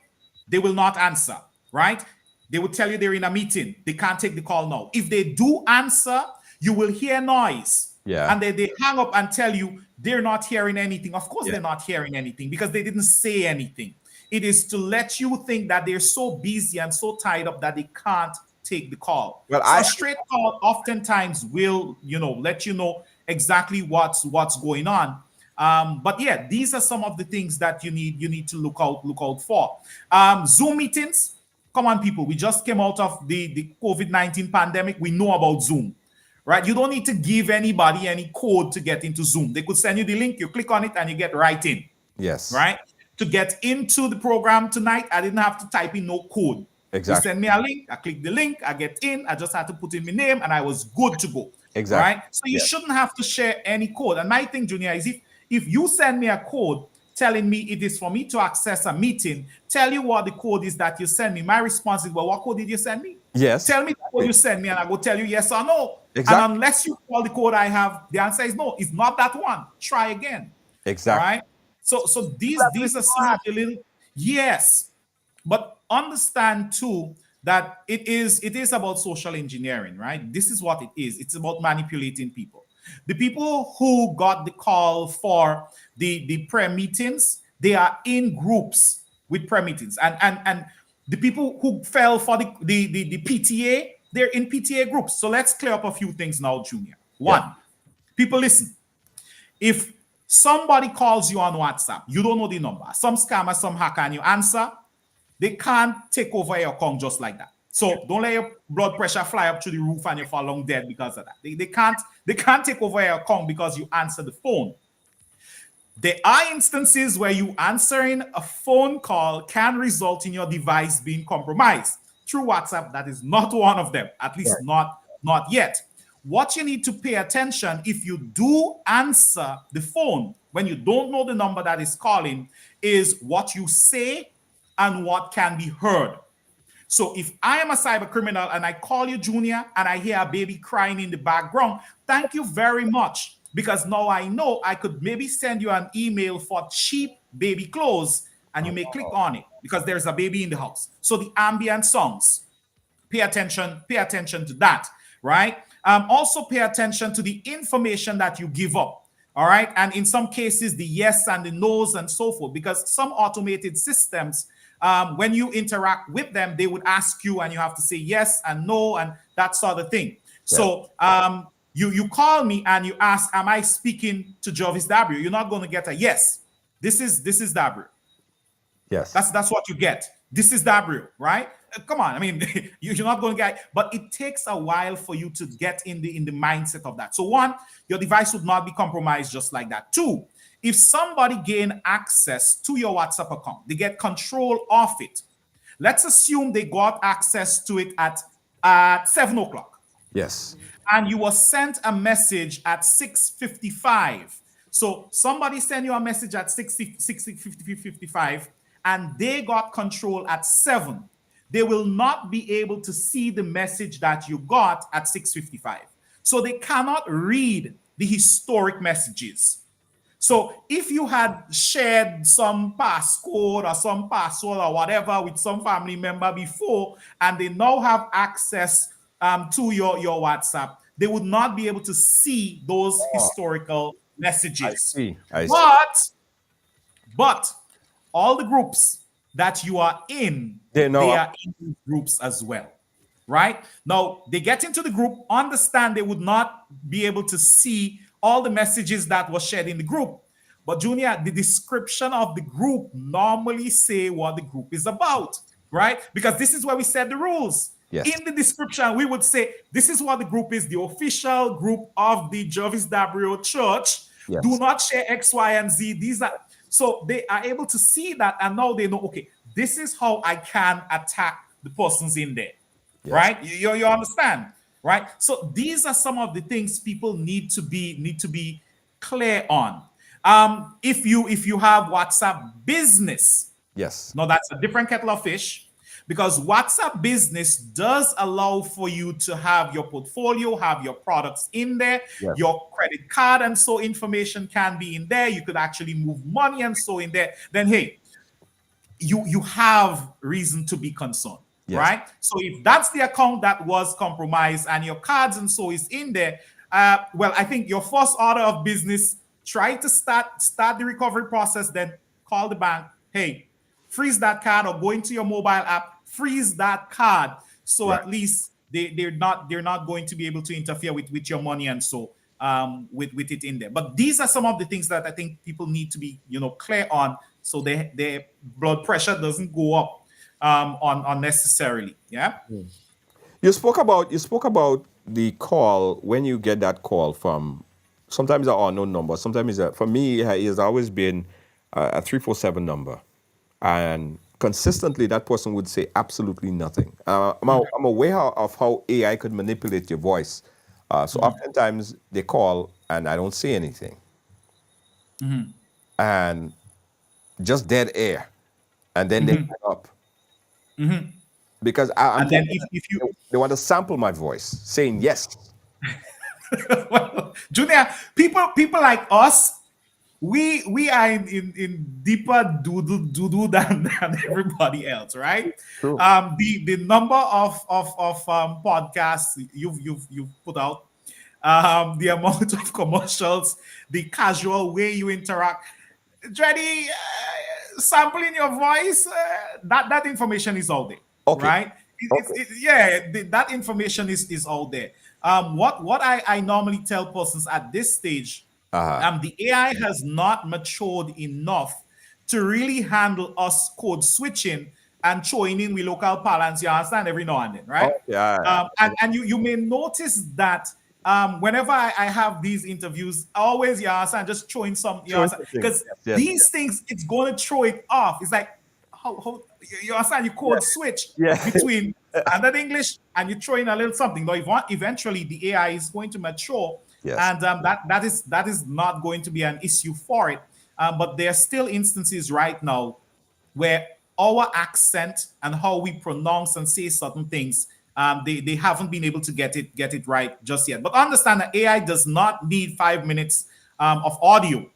they will not answer, right? They will tell you they're in a meeting. They can't take the call now. If they do answer, you will hear noise. Yeah. And they hang up and tell you they're not hearing anything. Of course, they're not hearing anything because they didn't say anything. It is to let you think that they're so busy and so tied up that they can't take the call. Well, so a straight call oftentimes will, let you know exactly what's going on. But yeah, these are some of the things that you need to look out for. Zoom meetings. Come on, people. We just came out of the COVID-19 pandemic. We know about Zoom, right? You don't need to give anybody any code to get into Zoom. They could send you the link. You click on it and you get right in. Yes. Right? To get into the program tonight, I didn't have to type in no code. Exactly. You send me a link. I click the link. I get in. I just had to put in my name and I was good to go. Exactly. Right? So you shouldn't have to share any code. And my thing, Junior, is if you send me a code telling me it is for me to access a meeting, tell you what the code is that you send me. My response is, well, what code did you send me? Yes. Tell me the code you send me, and I will tell you yes or no. Exactly. And unless you call the code I have, the answer is no. It's not that one. Try again. Exactly. Right? So these are some of the little but understand too that it is about social engineering, right? This is what it is. It's about manipulating people. The people who got the call for the prayer meetings, they are in groups with prayer meetings. And the people who fell for the PTA, they're in PTA groups. So let's clear up a few things now, Junior. One, people listen. If somebody calls you on WhatsApp, you don't know the number, some scammer, some hacker, and you answer, they can't take over your account just like that. So don't let your blood pressure fly up to the roof and you fall long dead because of that. They can't take over your account because you answer the phone. There are instances where you answering a phone call can result in your device being compromised through WhatsApp. That is not one of them, at least not yet. What you need to pay attention if you do answer the phone when you don't know the number that is calling is what you say and what can be heard. So if I am a cyber criminal and I call you, Junior, and I hear a baby crying in the background, thank you very much. Because now I know I could maybe send you an email for cheap baby clothes and you may click on it because there's a baby in the house. So the ambient songs, pay attention to that, right? Also pay attention to the information that you give up, all right? And in some cases, the yes and the no's and so forth, because some automated systems when you interact with them, they would ask you, and you have to say yes and no and that sort of thing. So you call me and you ask, am I speaking to Jovis W? You're not going to get a yes. This is W. Yes. That's what you get. This is W, right? Come on, I mean, you're not going to get, but it takes a while for you to get in the mindset of that. So one, your device would not be compromised just like that. Two, if somebody gain access to your WhatsApp account, they get control of it. Let's assume they got access to it at 7 o'clock. Yes. And you were sent a message at 6:55. So somebody sent you a message at 6:55, and they got control at 7. They will not be able to see the message that you got at 6:55. So they cannot read the historic messages. So if you had shared some passcode or some password or whatever with some family member before, and they now have access to your WhatsApp, they would not be able to see those historical messages. I see. But all the groups that you are in, they are in these groups as well, right? Now, they get into the group, understand they would not be able to see all the messages that was shared in the group. But Junior, the description of the group normally say what the group is about, right? Because this is where we set the rules. Yes. In the description, we would say, this is what the group is, the official group of the Jovis W Church. Yes. Do not share X, Y, and Z. These are, so they are able to see that, and now they know, okay, this is how I can attack the persons in there, right? You understand, right? So these are some of the things people need to be clear on. If you have WhatsApp Business, yes, now that's a different kettle of fish, because WhatsApp Business does allow for you to have your portfolio, have your products in there, your credit card and so information can be in there. You could actually move money and so in there. Then hey, you have reason to be concerned, right? So if that's the account that was compromised and your cards and so is in there, well, I think your first order of business, try to start the recovery process, then call the bank. Hey, freeze that card, or go into your mobile app, freeze that card, so at least they're not going to be able to interfere with your money and so with it in there. But these are some of the things that I think people need to be clear on, so their blood pressure doesn't go up unnecessarily. Yeah. You spoke about the call, when you get that call from sometimes an unknown number, sometimes for me it has always been a 347 number, and consistently that person would say absolutely nothing. I'm aware of how AI could manipulate your voice, so oftentimes they call and I don't say anything, and just dead air, and then they hang up. Because they want to sample my voice, saying yes. Well, Junior, people like us, we are in deeper doodle than everybody else, right? True. The number of podcasts you've put out, the amount of commercials, the casual way you interact, Dreddy, sampling your voice, that information is out there, right? That information is out there. What I normally tell persons at this stage, the AI has not matured enough to really handle us code switching and throwing in with local parlance, you understand, every now and then, right? And you may notice that whenever I have these interviews, always, you understand, just throwing some, because these things, it's going to throw it off. It's like, how you understand, you code switch between standard English and you throw in a little something. Though eventually the AI is going to mature, and that is not going to be an issue for it. But there are still instances right now where our accent and how we pronounce and say certain things, they haven't been able to get it right just yet. But understand that AI does not need 5 minutes of audio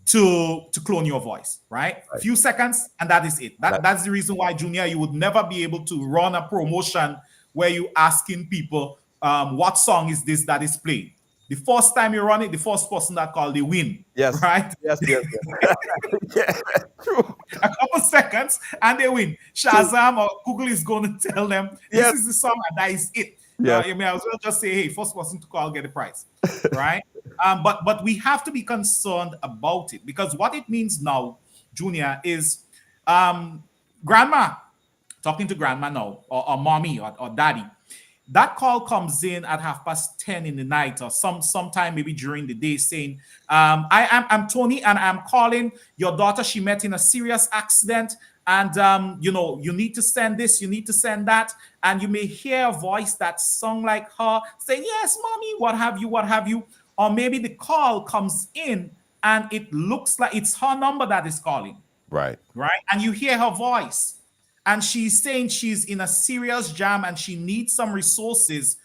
to clone your voice, right? A few seconds, and that is it. That's the reason why, Junior, you would never be able to run a promotion where you asking people what song is this that is playing. the first time you run it, the first person that called, they win. Yes. Right? Yes. Yeah. True. A couple seconds and they win. Shazam or Google is going to tell them this Yes. is the song and that is it. Yes. I was going to just say, hey, first person to call, get the prize. Right? But we have to be concerned about it, because what it means now, Junior, is grandma, talking to grandma now, or mommy or daddy. That call comes in at 10:30 in the night, or sometime maybe during the day, saying, I'm Tony, and I'm calling your daughter. She met in a serious accident, and you need to send this, you need to send that. And you may hear a voice that sung like her saying, yes, mommy, what have you. Or maybe the call comes in and it looks like it's her number that is calling. Right. And you hear her voice. And she's saying she's in a serious jam and she needs some resources.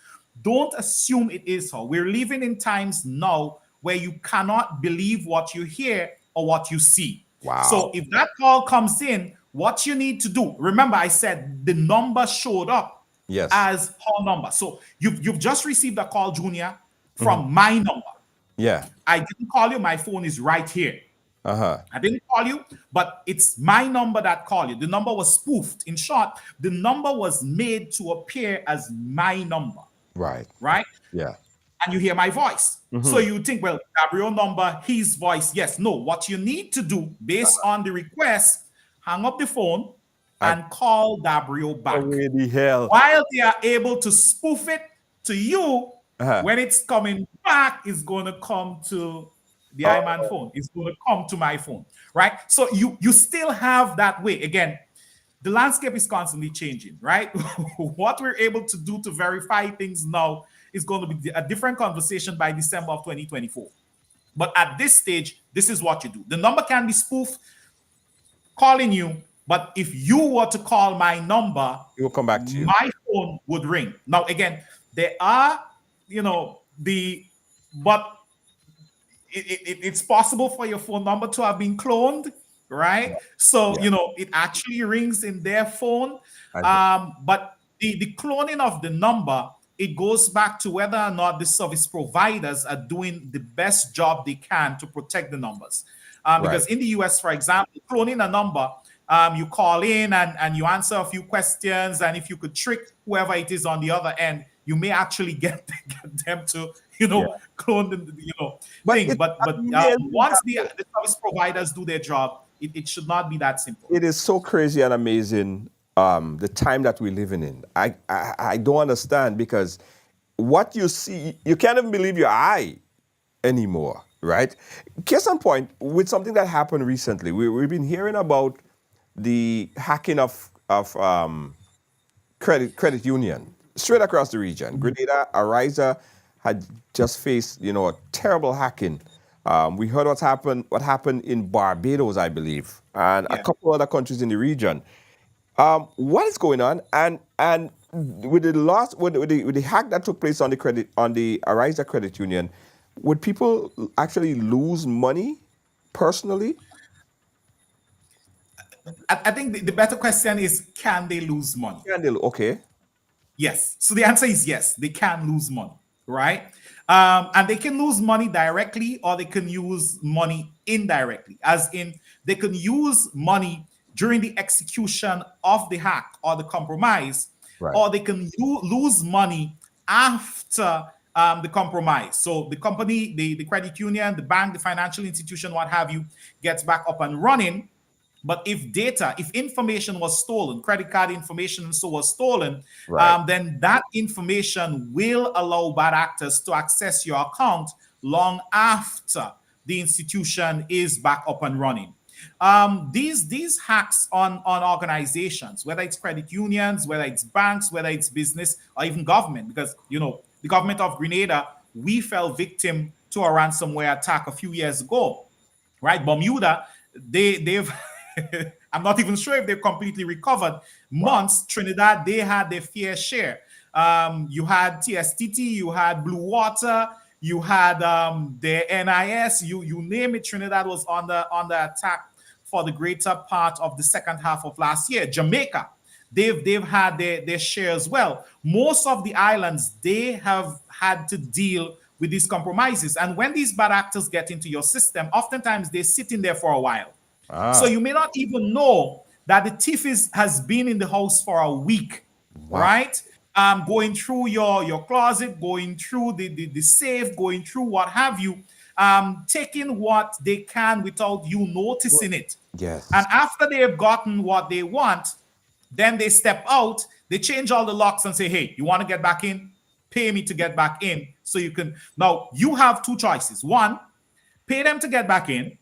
Don't assume it is her. We're living in times now where you cannot believe what you hear or what you see. Wow. So if that call comes in, what you need to do, remember I said the number showed up as her number. So you've just received a call, Junior, from my number. Yeah. I didn't call you. My phone is right here. I didn't call you, but it's my number that called you. The number was spoofed. In short, the number was made to appear as my number. Right. Yeah. And you hear my voice. So you think, well, Gabriel number, his voice. Yes. No. What you need to do based on the request, hang up the phone and call Gabriel back. Oh, the hell. While they are able to spoof it to you, when it's coming back, it's going to come to the iMan phone. It's going to come to my phone, right? So you still have that way. Again, the landscape is constantly changing, right? What we're able to do to verify things now is going to be a different conversation by December of 2024. But at this stage, this is what you do. The number can be spoofed, calling you, but if you were to call my number, it will come back to you. My phone would ring. Now, again, there are, but it's possible for your phone number to have been cloned, right? So, it actually rings in their phone. But the cloning of the number, it goes back to whether or not the service providers are doing the best job they can to protect the numbers. Because in the US, for example, cloning a number, you call in and you answer a few questions, and if you could trick whoever it is on the other end, you may actually get them to, clone the, thing. But once the service providers do their job, it should not be that simple. It is so crazy and amazing, the time that we're living in. I don't understand, because what you see, you can't even believe your eye anymore, right? Case in point, with something that happened recently, we've been hearing about the hacking of credit union straight across the region. Grenada, Ariza had just faced, a terrible hacking. We heard what happened in Barbados, I believe, and a couple other countries in the region. What is going on? And with the hack that took place on the Ariza credit union, would people actually lose money personally? I think the better question is, can they lose money? Okay. Yes. So the answer is yes, they can lose money, right? And they can lose money directly, or they can use money indirectly, as in they can use money during the execution of the hack or the compromise, or they can lose money after the compromise. So the company, the credit union, the bank, the financial institution, what have you, gets back up and running. But if information was stolen, credit card information and so was stolen, then that information will allow bad actors to access your account long after the institution is back up and running. These hacks on organizations, whether it's credit unions, whether it's banks, whether it's business, or even government, because, the government of Grenada, we fell victim to a ransomware attack a few years ago, right? Bermuda, they've... I'm not even sure if they've completely recovered. Months, Trinidad, they had their fair share. You had TSTT, you had Blue Water, you had their NIS, you name it. Trinidad was on the attack for the greater part of the second half of last year. Jamaica, they've had their share as well. Most of the islands, they have had to deal with these compromises. And when these bad actors get into your system, oftentimes they sit in there for a while. So you may not even know that the thief has been in the house for a week, right? Going through your closet, going through the safe, going through what have you, taking what they can without you noticing it. Yes. And after they have gotten what they want, then they step out, they change all the locks and say, hey, you want to get back in? Pay me to get back in so you can. Now, you have two choices. One, pay them to get back in,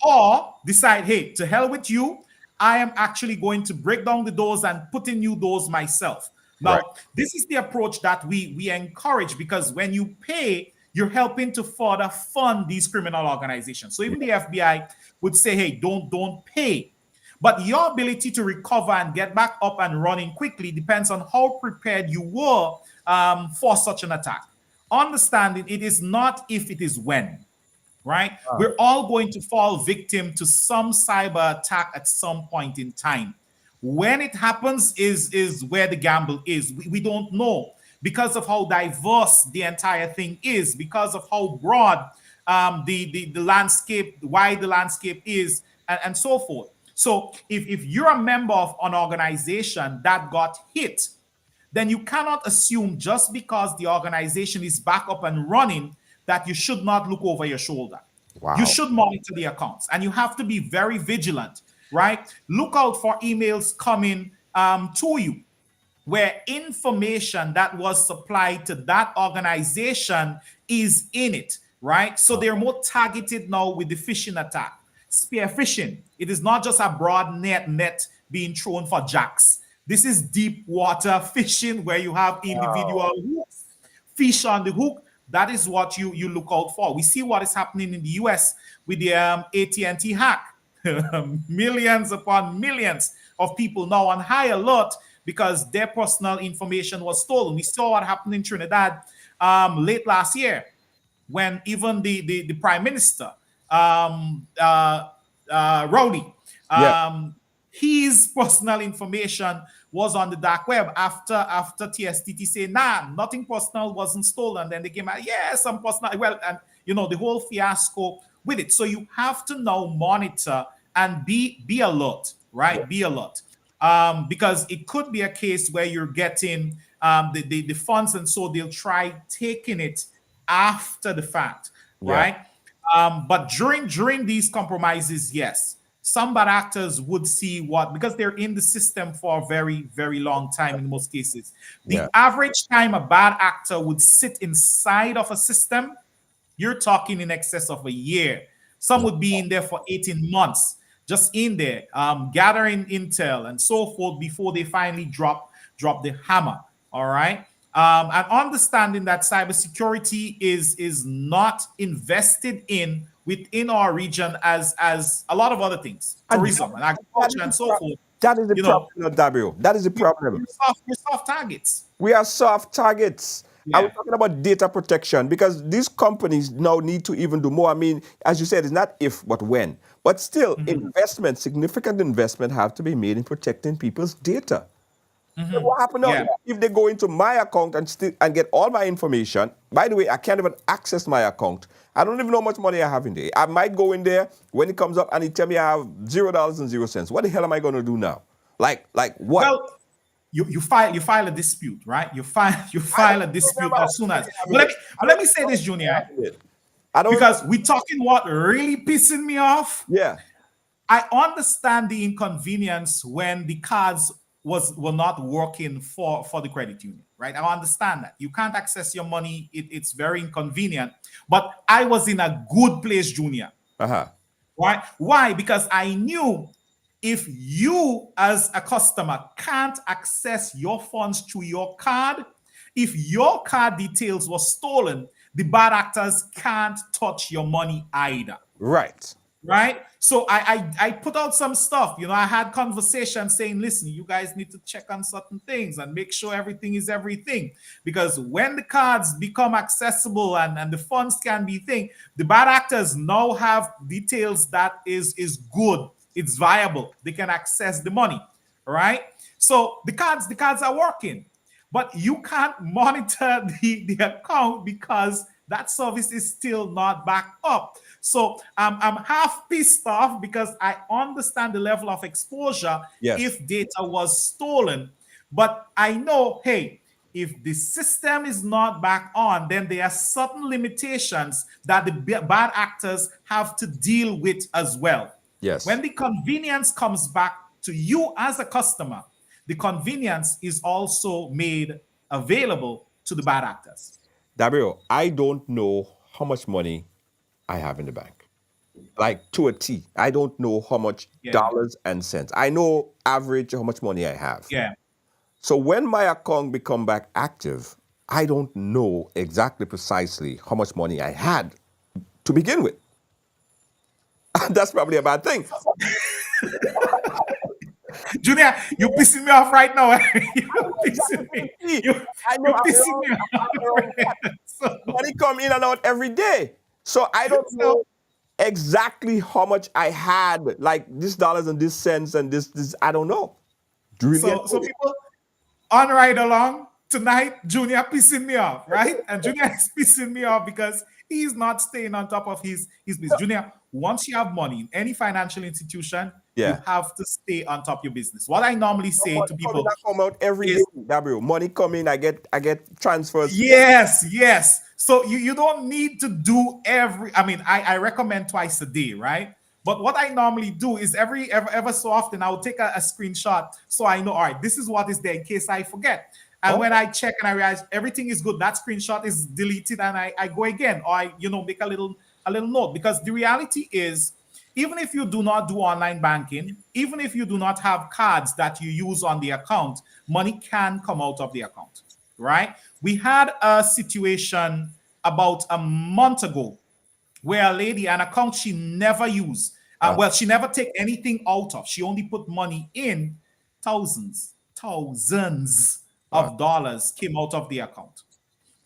or decide, hey, to hell with you. I am actually going to break down the doors and put in new doors myself. Now, this is the approach that we encourage, because when you pay, you're helping to further fund these criminal organizations. So even the FBI would say, hey, don't pay. But your ability to recover and get back up and running quickly depends on how prepared you were for such an attack. Understanding it is not if, it is when, right? We're all going to fall victim to some cyber attack at some point in time. When it happens is where the gamble is. We don't know, because of how diverse the entire thing is, because of how broad the landscape, wide the landscape is, and so forth. So if you're a member of an organization that got hit, then you cannot assume just because the organization is back up and running that you should not look over your shoulder. You should monitor the accounts, and you have to be very vigilant, right? Look out for emails coming to you where information that was supplied to that organization is in it, right? So they're more targeted now with the phishing attack. Spear phishing. It is not just a broad net being thrown for jacks. This is deep water fishing where you have individual hooks, fish on the hook. That is what you look out for. We see what is happening in the US with the AT&T hack. Millions upon millions of people now on high alert because their personal information was stolen. We saw what happened in Trinidad late last year, when even the Prime Minister, Rowley, his personal information was on the dark web after TSTT said, nah, nothing personal wasn't stolen. Then they came out, yeah, some personal, well, and the whole fiasco with it. So you have to now monitor and be alert, right? Be alert. Because it could be a case where you're getting the funds, and so they'll try taking it after the fact, right? But during these compromises, yes, some bad actors would see because they're in the system for a very, very long time in most cases. The average time a bad actor would sit inside of a system, you're talking in excess of a year. Some would be in there for 18 months, just in there, gathering intel and so forth before they finally drop the hammer. All right. And understanding that cybersecurity is not invested in within our region as a lot of other things, tourism and agriculture and so forth. That is the problem, W. That is the problem. We're soft targets. We are soft targets. I was talking about data protection, because these companies now need to even do more. I mean, as you said, it's not if, but when. But still, significant investment have to be made in protecting people's data. So what happened now if they go into my account and get all my information? By the way, I can't even access my account. I don't even know how much money I have in there. I might go in there when it comes up and it tell me I have $0.00. What the hell am I going to do now? Like what? Well, you file a dispute, right? You file a dispute as soon as. But let me say this, Junior. Because we're talking what really pissing me off. Yeah. I understand the inconvenience when the cards were not working for the credit union, right? I understand that. You can't access your money. It's very inconvenient. But I was in a good place, Junior. Right? Why? Because I knew if you as a customer can't access your funds through your card, if your card details were stolen, the bad actors can't touch your money either. Right. So I put out some stuff. I had conversations saying, listen, you guys need to check on certain things and make sure everything is everything. Because when the cards become accessible and the funds can be the bad actors now have details that is good. It's viable. They can access the money, right? So the cards are working, but you can't monitor the account because that service is still not back up. So I'm half pissed off because I understand the level of exposure Yes. if data was stolen. But I know, hey, if the system is not back on, then there are certain limitations that the bad actors have to deal with as well. Yes. When the convenience comes back to you as a customer, the convenience is also made available to the bad actors. Gabriel, I don't know how much money I have in the bank. Like to a T. I don't know how much Yeah. dollars and cents. I know average how much money I have. Yeah. So when my account become back active, I don't know exactly precisely how much money I had to begin with. That's probably a bad thing. Junior, you're pissing me off right now. You're pissing me. You're pissing me off. So, Money come in and out every day. So I don't know exactly how much I had, like this dollars and this cents and this I don't know. Really? so people on ride along tonight, Junior pissing me off, right? And Junior is pissing me off because he's not staying on top of his business. Junior, once you have money in any financial institution, you Yeah. have to stay on top of your business. What I normally say to people That come out every is, day, Gabriel. Money come in, I get transfers. yes. So you don't need to do I recommend twice a day, right? But what I normally do is ever so often I will take a screenshot so I know, all right, this is what is there in case I forget. And when I check and I realize everything is good, that screenshot is deleted and I go again, or I make a little note. Because the reality is, even if you do not do online banking, even if you do not have cards that you use on the account, money can come out of the account, right? We had a situation about a month ago where a lady, an account she never used, she never take anything out of. She only put money in. Thousands of dollars came out of the account.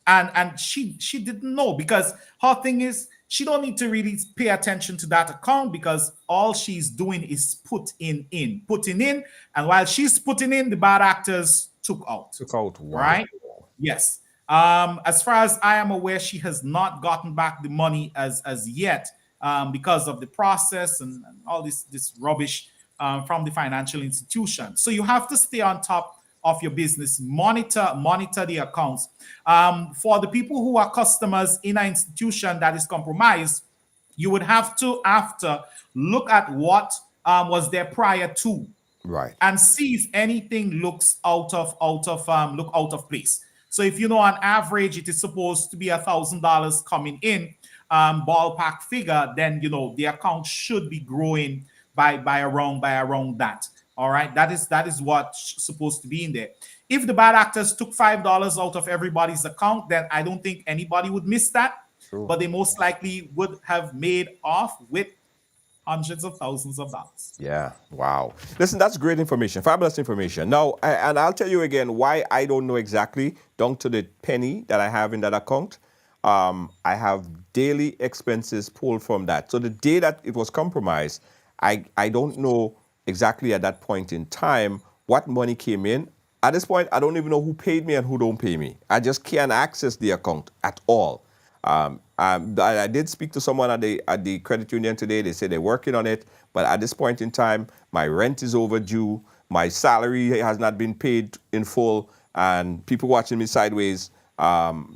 And she didn't know, because her thing is she don't need to really pay attention to that account, because all she's doing is putting in, and while she's putting in, the bad actors took out. Wow. Right? Yes. As far as I am aware, she has not gotten back the money as yet, because of the process and all this rubbish from the financial institution. So you have to stay on top of your business, monitor the accounts. For the people who are customers in an institution that is compromised, you would have to, after, look at what was there prior to, Right. and see if anything looks out of place. So if on average it is supposed to be $1,000 coming in, ballpark figure, then the account should be growing by around that. All right, that is what's supposed to be in there. If the bad actors took $5 out of everybody's account, then I don't think anybody would miss that. True. But they most likely would have made off with hundreds of thousands of dollars. Yeah. Wow. Listen, that's great information, fabulous information. Now, and I'll tell you again why I don't know exactly down to the penny that I have in that account. I have daily expenses pulled from that. So the day that it was compromised, I don't know exactly at that point in time what money came in. At this point, I don't even know who paid me and who don't pay me. I just can't access the account at all. I did speak to someone at the credit union today. They said they're working on it, but at this point in time, my rent is overdue. My salary has not been paid in full, and people watching me sideways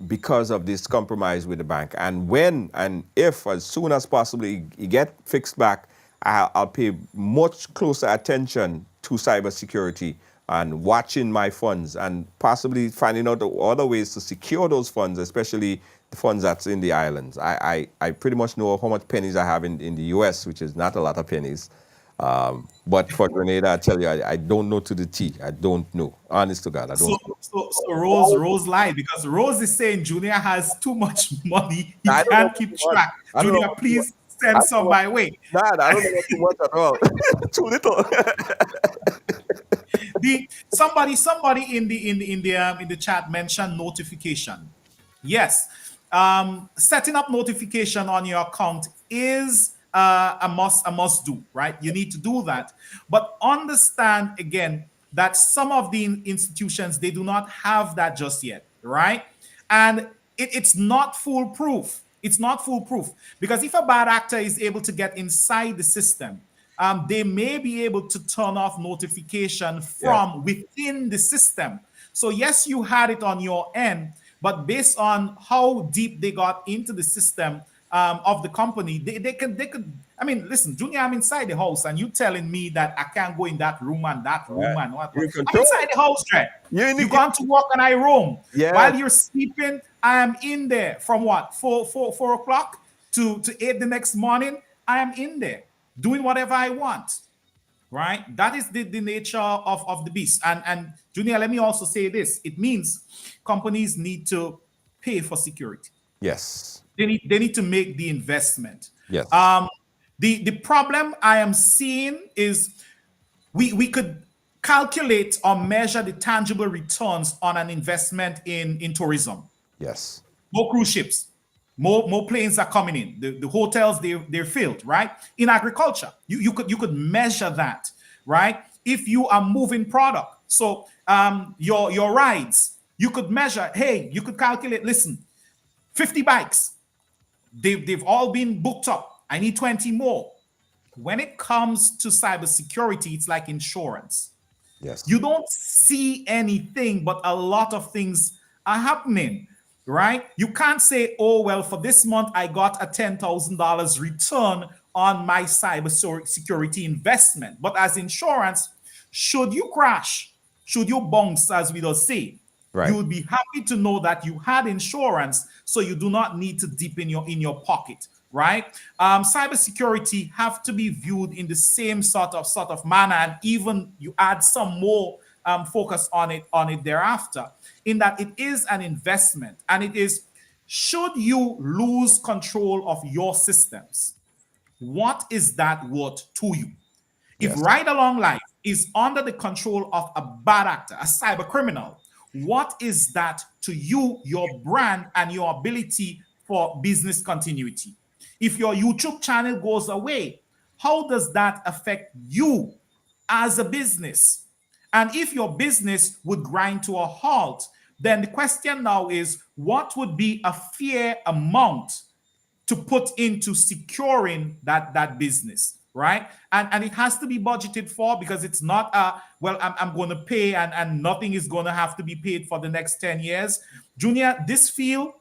because of this compromise with the bank. And when and if, as soon as possible, it get fixed back, I'll pay much closer attention to cybersecurity and watching my funds and possibly finding out other ways to secure those funds, especially the funds that's in the islands. I pretty much know how much pennies I have in the US, which is not a lot of pennies. But for Grenada, I tell you, I don't know to the T. I don't know. Honest to God, I don't know. So Rose lied, because Rose is saying Junior has too much money. He I don't can't know keep too much. track. I don't Junior, know please send some my way. Nah, I don't know too much at all. Too little. Somebody in the chat mentioned notification. Yes, setting up notification on your account is a must do, right? You need to do that, but understand again that some of the institutions, they do not have that just yet, right? And it's not foolproof. It's not foolproof because if a bad actor is able to get inside the system, they may be able to turn off notification from within the system. So yes, you had it on your end, but based on how deep they got into the system of the company, they could. I mean, listen, Junior, I'm inside the house, and you telling me that I can't go in that room and that room and what? You I'm control. inside the house, right? You You gone to work and I roam. Yeah. While you're sleeping, I am in there from what 4 o'clock to 8 the next morning. I am in there doing whatever I want. Right? That is the nature of the beast. And Junior, let me also say this. It means companies need to pay for security. Yes. They need to make the investment. Yes. The problem I am seeing is we could calculate or measure the tangible returns on an investment in tourism. Yes. More cruise ships, more planes are coming in. The hotels they're filled, right? In agriculture, you could measure that, right? If you are moving product, so your rides, you could measure. Hey, you could calculate. Listen, 50 bikes, they've all been booked up. I need 20 more. When it comes to cybersecurity, it's like insurance. Yes. You don't see anything, but a lot of things are happening, right? You can't say, oh, well, for this month, I got a $10,000 return on my cybersecurity investment. But as insurance, should you crash, should you bounce, as we don't say, Right. you would be happy to know that you had insurance, so you do not need to dip in your pocket, right? Cybersecurity have to be viewed in the same sort of manner, and even you add some more focus on it thereafter, in that it is an investment, and it is, should you lose control of your systems, what is that worth to you? If Yes. right along life is under the control of a bad actor, a cyber criminal, what is that to you, your brand, and your ability for business continuity? If your YouTube channel goes away, how does that affect you as a business? And if your business would grind to a halt, then the question now is, what would be a fair amount to put into securing that business, right? And it has to be budgeted for, because it's not I'm going to pay and nothing is going to have to be paid for the next 10 years. Junior, this field,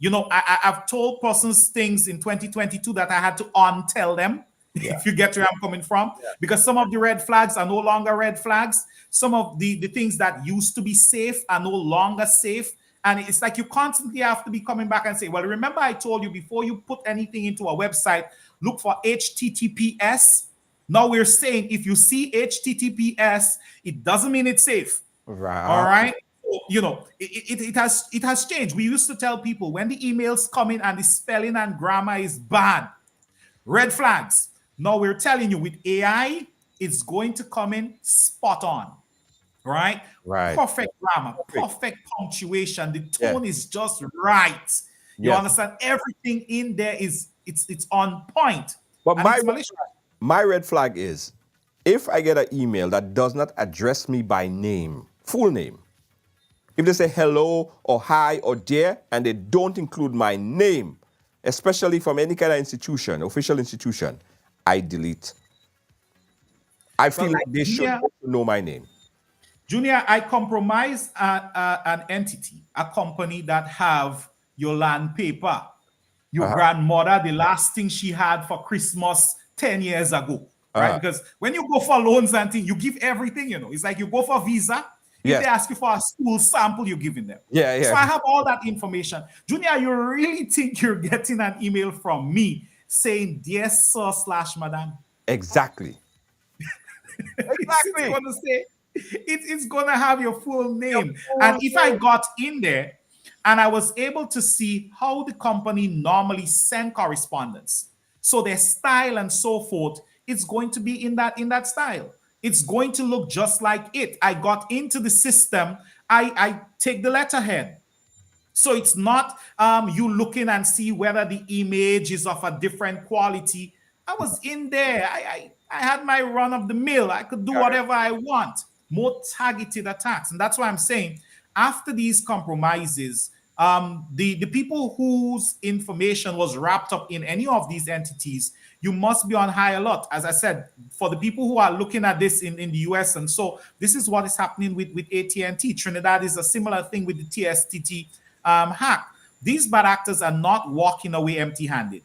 I've told persons things in 2022 that I had to untell them, if you get where I'm coming from, because some of the red flags are no longer red flags. Some of the things that used to be safe are no longer safe. And it's like you constantly have to be coming back and say, well, remember I told you, before you put anything into a website, look for HTTPS. Now we're saying if you see HTTPS, it doesn't mean it's safe. Right. All right. It has changed. We used to tell people, when the emails come in and the spelling and grammar is bad, red flags. Now we're telling you, with AI, it's going to come in spot on. Right? Right. Perfect grammar, perfect punctuation. The tone is just right. You understand? Everything in there is it's on point. But And my red flag is, if I get an email that does not address me by name, full name, if they say hello or hi or dear, and they don't include my name, especially from any kind of institution, official institution, I delete. I feel like they should know my name. Junior, I compromise an entity, a company that have your land paper. Your grandmother, the last thing she had for Christmas 10 years ago, right? Because when you go for loans and things, you give everything, It's like you go for visa. If they ask you for a school sample, you're giving them. Yeah. So I have all that information. Junior, you really think you're getting an email from me saying, dear sir / madam? Exactly. It's going to say, it's going to have your full name. And if I got in there and I was able to see how the company normally send correspondence, so their style and so forth, it's going to be in that style. It's going to look just like it. I got into the system. I take the letterhead. So it's not you looking and see whether the image is of a different quality. I was in there. I had my run of the mill. I could do whatever I want. More targeted attacks. And that's why I'm saying, after these compromises, The people whose information was wrapped up in any of these entities, you must be on high alert. As I said, for the people who are looking at this in the US, and so this is what is happening with AT&T. Trinidad is a similar thing with the TSTT hack. These bad actors are not walking away empty-handed.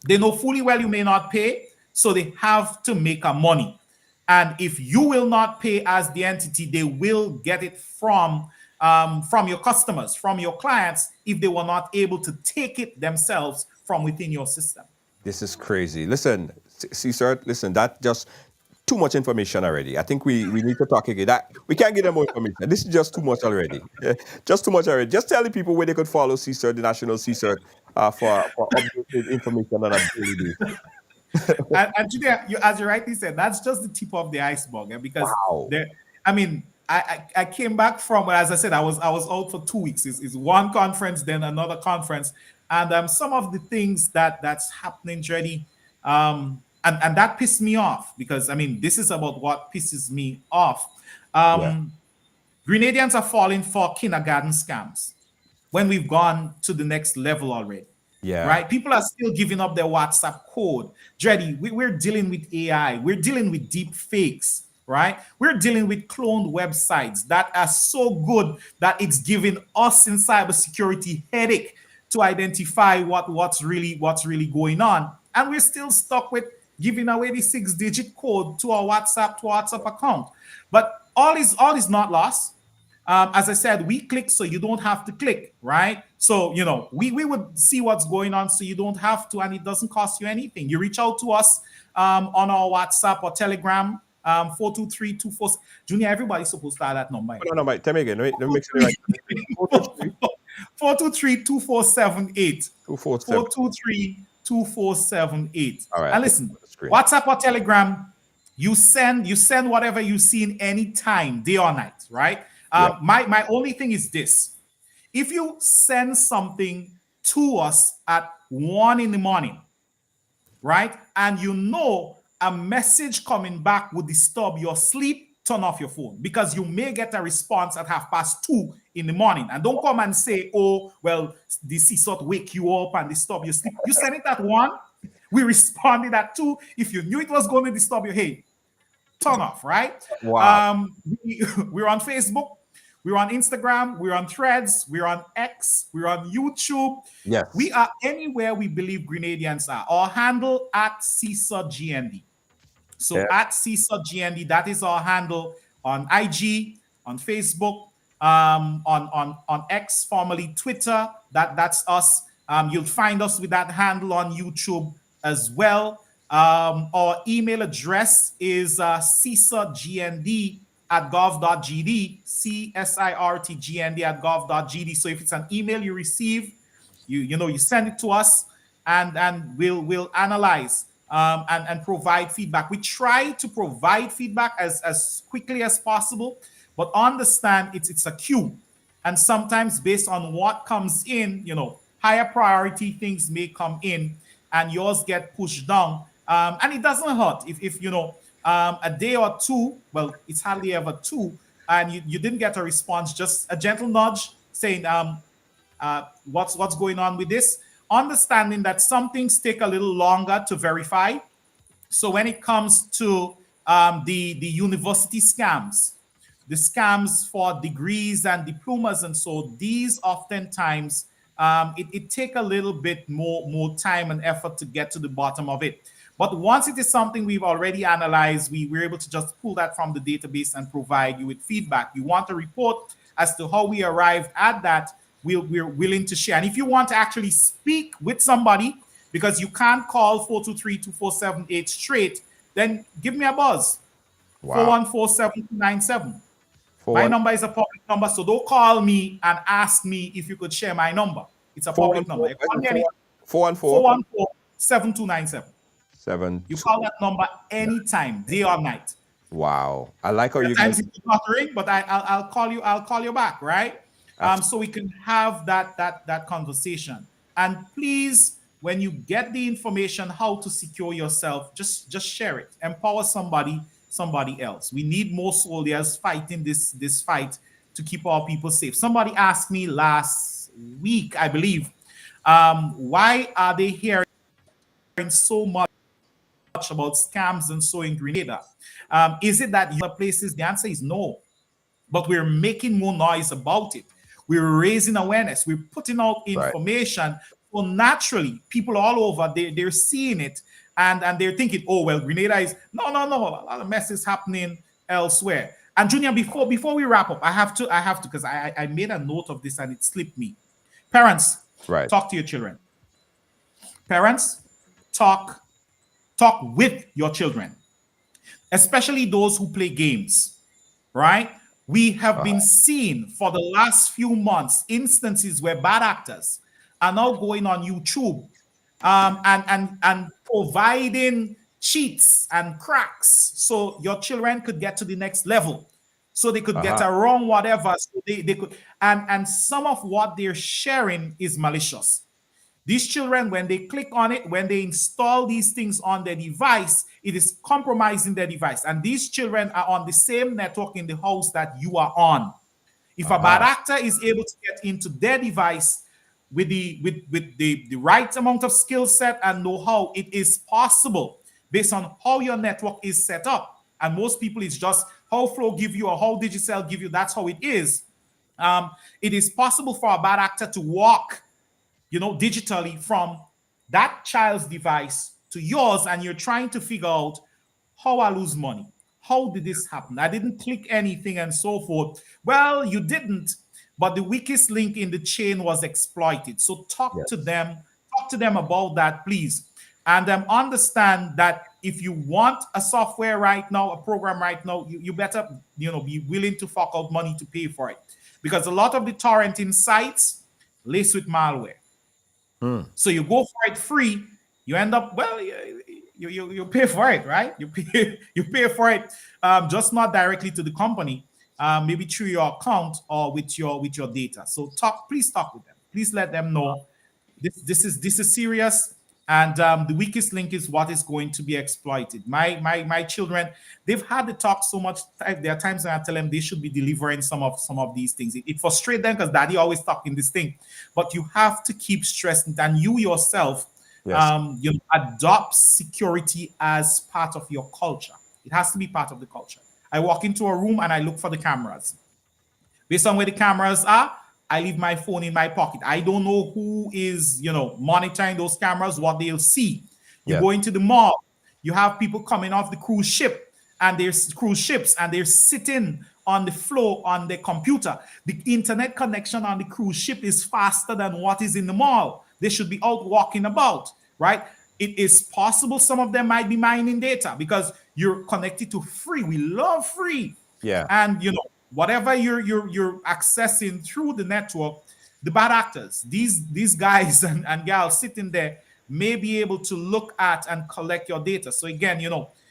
They know fully well you may not pay, so they have to make a money. And if you will not pay as the entity, they will get it from your customers, from your clients, if they were not able to take it themselves from within your system. This is crazy. Listen, Cesar, listen, that just too much information already. I think we need to talk again. We can't get them more information. This is just too much already. Just too much already. Just tell the people where they could follow Cesar, the national Cesar, for updated information on a daily basis. And today, as you rightly said, that's just the tip of the iceberg. Because wow. I came back from, as I said, I was out for 2 weeks. It's one conference, then another conference, and some of the things that's happening, Dreddy, and that pissed me off, because this is about what pisses me off. Grenadians are falling for kindergarten scams when we've gone to the next level already. Yeah. Right. People are still giving up their WhatsApp code. Dreddy, we're dealing with AI. We're dealing with deep fakes. Right. We're dealing with cloned websites that are so good that it's giving us in cybersecurity headache to identify what's really going on. And we're still stuck with giving away the 6-digit code to our WhatsApp account. But all is not lost. As I said, we click so you don't have to click, right? So, we would see what's going on so you don't have to, and it doesn't cost you anything. You reach out to us on our WhatsApp or Telegram, 423-24. Junior, everybody's supposed to have that number. No, tell me again. Let me make sure right. 423-2478. 423-2478. All right. And listen, WhatsApp or Telegram, you send whatever you see in any time, day or night, right? My only thing is this. If you send something to us at 1 a.m, right, and a message coming back would disturb your sleep, turn off your phone, because you may get a response at 2:30 in the morning. And don't come and say, oh, well, this is sort of wake you up and disturb your sleep. You send it at 1, we responded at 2. If you knew it was going to disturb you, hey, turn off, right? Wow. We're on Facebook. We're on Instagram, we're on Threads, we're on X, we're on YouTube. Yes. We are anywhere we believe Grenadians are. Our handle at CSUGND. So at CSUGND, that is our handle on IG, on Facebook, on X, formerly Twitter. That's us. You'll find us with that handle on YouTube as well. Our email address is CSIRTGND@gov.gd, CSIRTGND@gov.gd. So if it's an email you receive, you send it to us, and we'll analyze and provide feedback. We try to provide feedback as quickly as possible, but understand it's a queue, and sometimes based on what comes in, higher priority things may come in, and yours get pushed down. And it doesn't hurt if a day or two, well, it's hardly ever 2, and you didn't get a response, just a gentle nudge saying, what's going on with this? Understanding that some things take a little longer to verify. So when it comes to the university scams, the scams for degrees and diplomas, and so these oftentimes, it take a little bit more time and effort to get to the bottom of it. But once it is something we've already analyzed, we're able to just pull that from the database and provide you with feedback. You want a report as to how we arrived at that, we're willing to share. And if you want to actually speak with somebody, because you can't call 423-2478 straight, then give me a buzz. Wow. 414-7297. My number is a public number, so don't call me and ask me if you could share my number. It's a public number. 414-7297. You call that number anytime, day or night. Wow. I like how you guys. It's not ring, but I'll call you. I'll call you back, right? So we can have that conversation. And please, when you get the information how to secure yourself, just share it. Empower somebody else. We need more soldiers fighting this fight to keep our people safe. Somebody asked me last week, I believe. Why are they hearing so much about scams and so in Grenada? Is it that other places? The answer is no. But we're making more noise about it. We're raising awareness. We're putting out information. So naturally, people all over, they're seeing it and they're thinking, oh, well, Grenada is, no. A lot of mess is happening elsewhere. And Junior, before we wrap up, I have to, because I made a note of this and it slipped me. Parents, talk to your children. Parents, talk with your children, especially those who play games, right? We have been seeing for the last few months instances where bad actors are now going on YouTube and providing cheats and cracks so your children could get to the next level, so they could get around whatever, so they could, and some of what they're sharing is malicious. These children, when they click on it, when they install these things on their device, it is compromising their device. And these children are on the same network in the house that you are on. If a bad actor is able to get into their device with the right amount of skill set and know-how, it is possible based on how your network is set up. And most people, it's just how Flow give you or how Digicel give you. That's how it is. It is possible for a bad actor to walk, digitally from that child's device to yours, and you're trying to figure out how I lose money. How did this happen? I didn't click anything and so forth. Well, you didn't, but the weakest link in the chain was exploited. So talk to them about that, please. And understand that if you want a software right now, a program right now, you better, be willing to fork out money to pay for it. Because a lot of the torrenting sites laced with malware. So you go for it free, you end up, well, you pay for it, right? You pay for it, just not directly to the company, maybe through your account or with your data. So please talk with them. Please let them know this is serious, and the weakest link is what is going to be exploited. My children, they've had the talk so much. There are times when I tell them they should be delivering some of these things. It frustrates them because daddy always talking this thing, but you have to keep stressing, and you yourself, adopt security as part of your culture. It has to be part of the culture. I walk into a room and I look for the cameras. Based on where the cameras are, I leave my phone in my pocket. I don't know who is, monitoring those cameras, what they'll see. You go into the mall, you have people coming off the cruise ship, and there's cruise ships, and they're sitting on the floor on their computer. The internet connection on the cruise ship is faster than what is in the mall. They should be out walking about, right? It is possible some of them might be mining data because you're connected to free. We love free. And whatever you're accessing through the network, the bad actors, these guys and gals sitting there may be able to look at and collect your data. So again,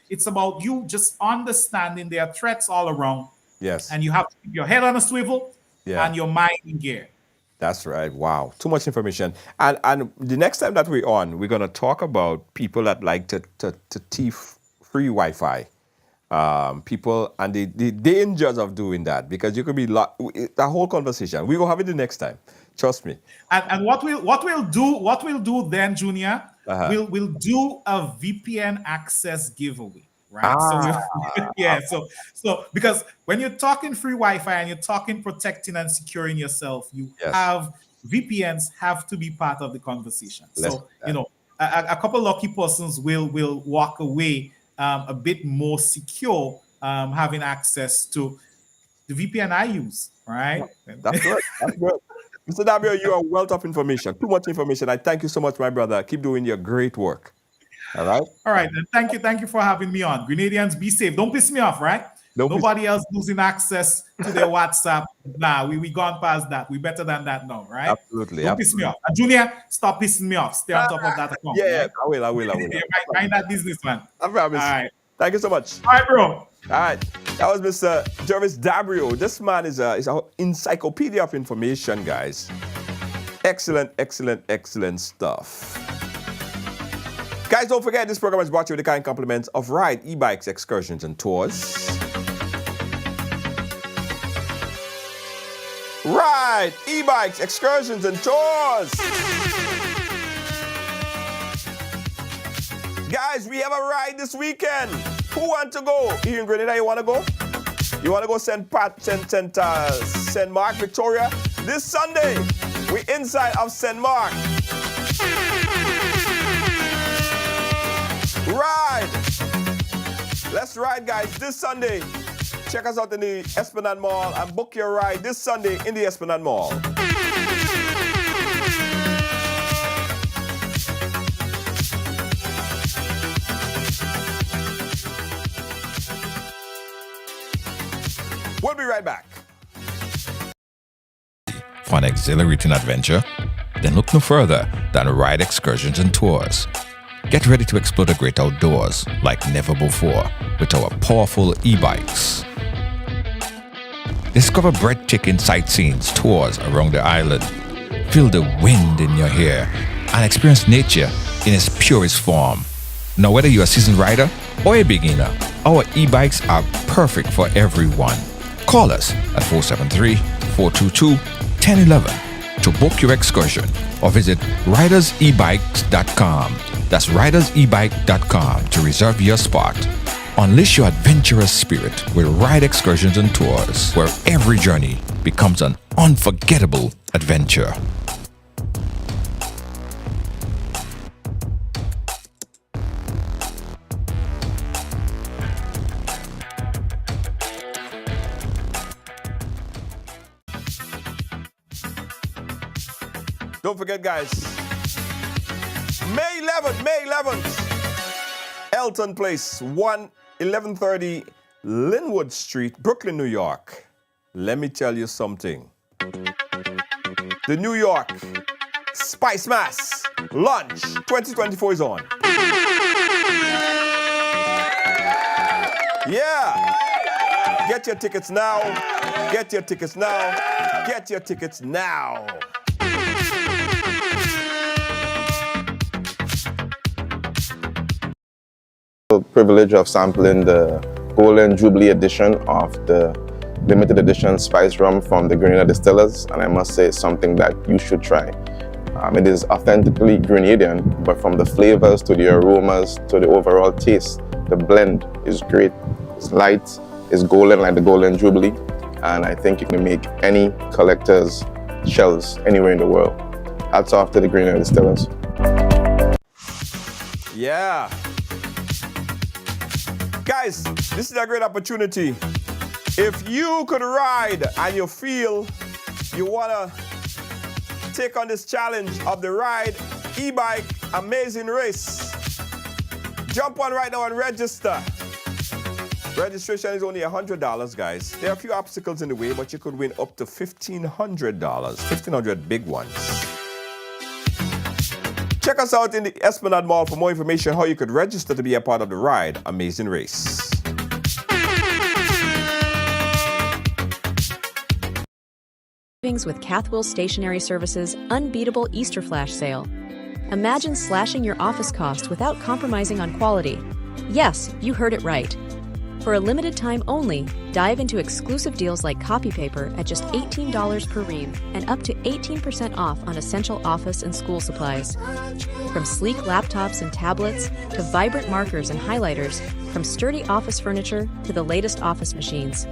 it's about you just understanding there are threats all around. And you have to keep your head on a swivel and your mind in gear. That's right. Wow. Too much information. And the next time that we're on, we're going to talk about people that like to thief free Wi-Fi. People and the dangers of doing that, because you could be the whole conversation. We will have it the next time. Trust me. And what we'll do then, Junior, we'll do a VPN access giveaway. Right. So because when you're talking free Wi-Fi and you're talking protecting and securing yourself, you have VPNs have to be part of the conversation. A couple lucky persons will walk away a bit more secure, having access to the VPN I use. Right. That's good. That's good. Mr. W, you are a wealth of information. Too much information. I thank you so much, my brother. Keep doing your great work. All right. Then thank you for having me on. Grenadians, be safe. Don't piss me off, right? Nobody else losing access to their WhatsApp. Nah, we gone past that. We better than that now, right? Absolutely. Don't piss me off. And Junior, stop pissing me off. Stay on top of that account. Right? I will. Mind that business, man. I promise. All right. Thank you so much. All right, bro. All right. That was Mr. Jervis Dabrio. This man is an encyclopedia of information, guys. Excellent stuff. Guys, don't forget this program is brought to you with the kind compliments of Ride E-Bikes, Excursions and Tours. Ride, e-bikes, excursions, and tours. Guys, we have a ride this weekend. Who want to go? You in Grenada, you want to go? You want to go St. Mark, Victoria? This Sunday, we inside of St. Mark. Ride. Let's ride, guys, this Sunday. Check us out in the Esplanade Mall and book your ride this Sunday in the Esplanade Mall. We'll be right back. For an exhilarating adventure? Then look no further than Ride Excursions and Tours. Get ready to explore the great outdoors like never before with our powerful e-bikes. Discover breathtaking sightseeing tours around the island. Feel the wind in your hair and experience nature in its purest form. Now, whether you're a seasoned rider or a beginner, our e-bikes are perfect for everyone. Call us at 473-422-1011 to book your excursion or visit ridersebikes.com. That's ridersebike.com to reserve your spot. Unleash your adventurous spirit with Ride Excursions and Tours, where every journey becomes an unforgettable adventure. Don't forget, guys, May 11th, Elton Place, 1130 Linwood Street, Brooklyn, New York. Let me tell you something. The New York Spice Mass Lunch 2024 is on. Yeah. Get your tickets now. Get your tickets now. Get your tickets now. Privilege of sampling the Golden Jubilee edition of the limited edition spice rum from the Grenada distillers, and I must say it's something that you should try. It is authentically Grenadian, but from the flavors to the aromas to the overall taste, the blend is great. It's light, it's golden like the Golden Jubilee, and I think you can make any collector's shelves anywhere in the world. Hats off to the Grenada distillers. Yeah. Guys, this is a great opportunity. If you could ride and you feel you want to take on this challenge of the Ride e-bike amazing race, jump on right now and register. Registration is only $100, guys. There are a few obstacles in the way, but you could win up to $1,500. $1,500 big ones. Check us out in the Esplanade Mall for more information how you could register to be a part of the Ride Amazing Race. With Cathwell Stationery Services' unbeatable Easter Flash sale. Imagine slashing your office costs without compromising on quality. Yes, you heard it right. For a limited time only, dive into exclusive deals like copy paper at just $18 per ream and up to 18% off on essential office and school supplies. From sleek laptops and tablets to vibrant markers and highlighters, from sturdy office furniture to the latest office machines,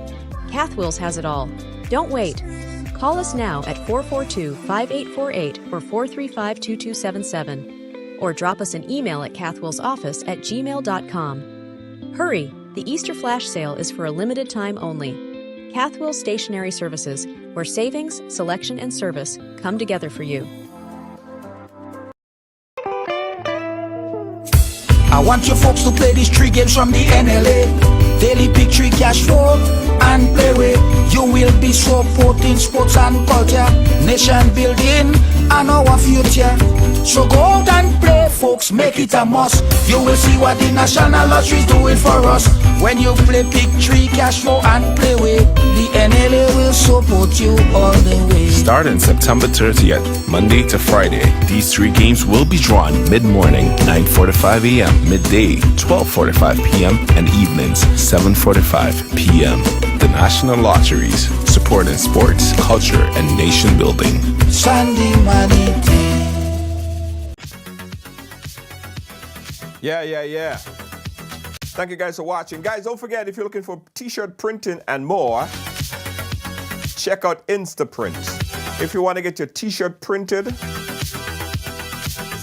Cathwell's has it all. Don't wait. Call us now at 442-5848 or 435-2277 or drop us an email at cathwellsoffice@gmail.com. Hurry! The Easter Flash sale is for a limited time only. Cathwell Stationery Services, where savings, selection, and service come together for you. I want you folks to play these 3 games from the NLA. Daily pick 3 cash flow and play with. You will be supporting sports and culture, nation building and our future. So go out and play, folks, make it a must. You will see what the National Lottery is doing for us. When you play pick 3 cash flow and play with, the NLA will support you all the way. Starting September 30th, Monday to Friday, these 3 games will be drawn mid-morning, 9:45 a.m., midday, 12:45 p.m., and evenings, 7:45 p.m. The National Lotteries, supporting sports, culture, and nation building. Sandy Manity. Yeah. Thank you guys for watching. Guys, don't forget, if you're looking for t-shirt printing and more, check out Instaprint. If you want to get your t-shirt printed,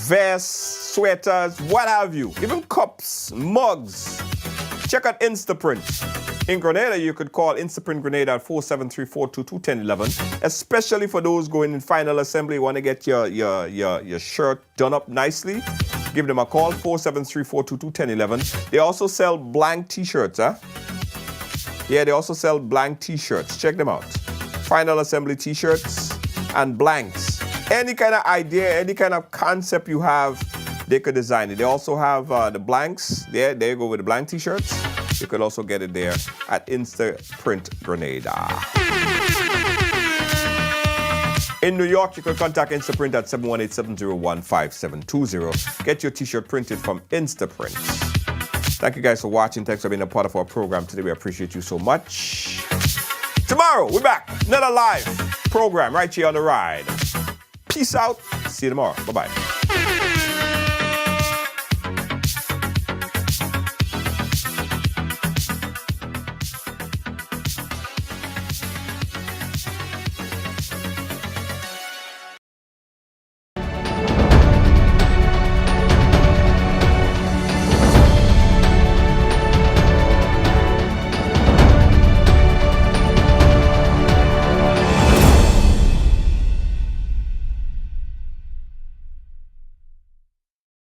vests, sweaters, what have you, even cups, mugs, check out Instaprint. In Grenada, you could call Instaprint Grenada at 473-422-1011, especially for those going in final assembly, want to get your shirt done up nicely. Give them a call, 473-422-1011. They also sell blank t-shirts, huh? Yeah, they also sell blank t-shirts. Check them out. Final assembly t-shirts and blanks. Any kind of idea, any kind of concept you have, they could design it. They also have the blanks. There you go with the blank t-shirts. You could also get it there at Instaprint Grenada. In New York, you can contact Instaprint at 718-701-5720. Get your t-shirt printed from Instaprint. Thank you guys for watching. Thanks for being a part of our program today. We appreciate you so much. Tomorrow, we're back. Another live program right here on The Ride. Peace out. See you tomorrow. Bye-bye.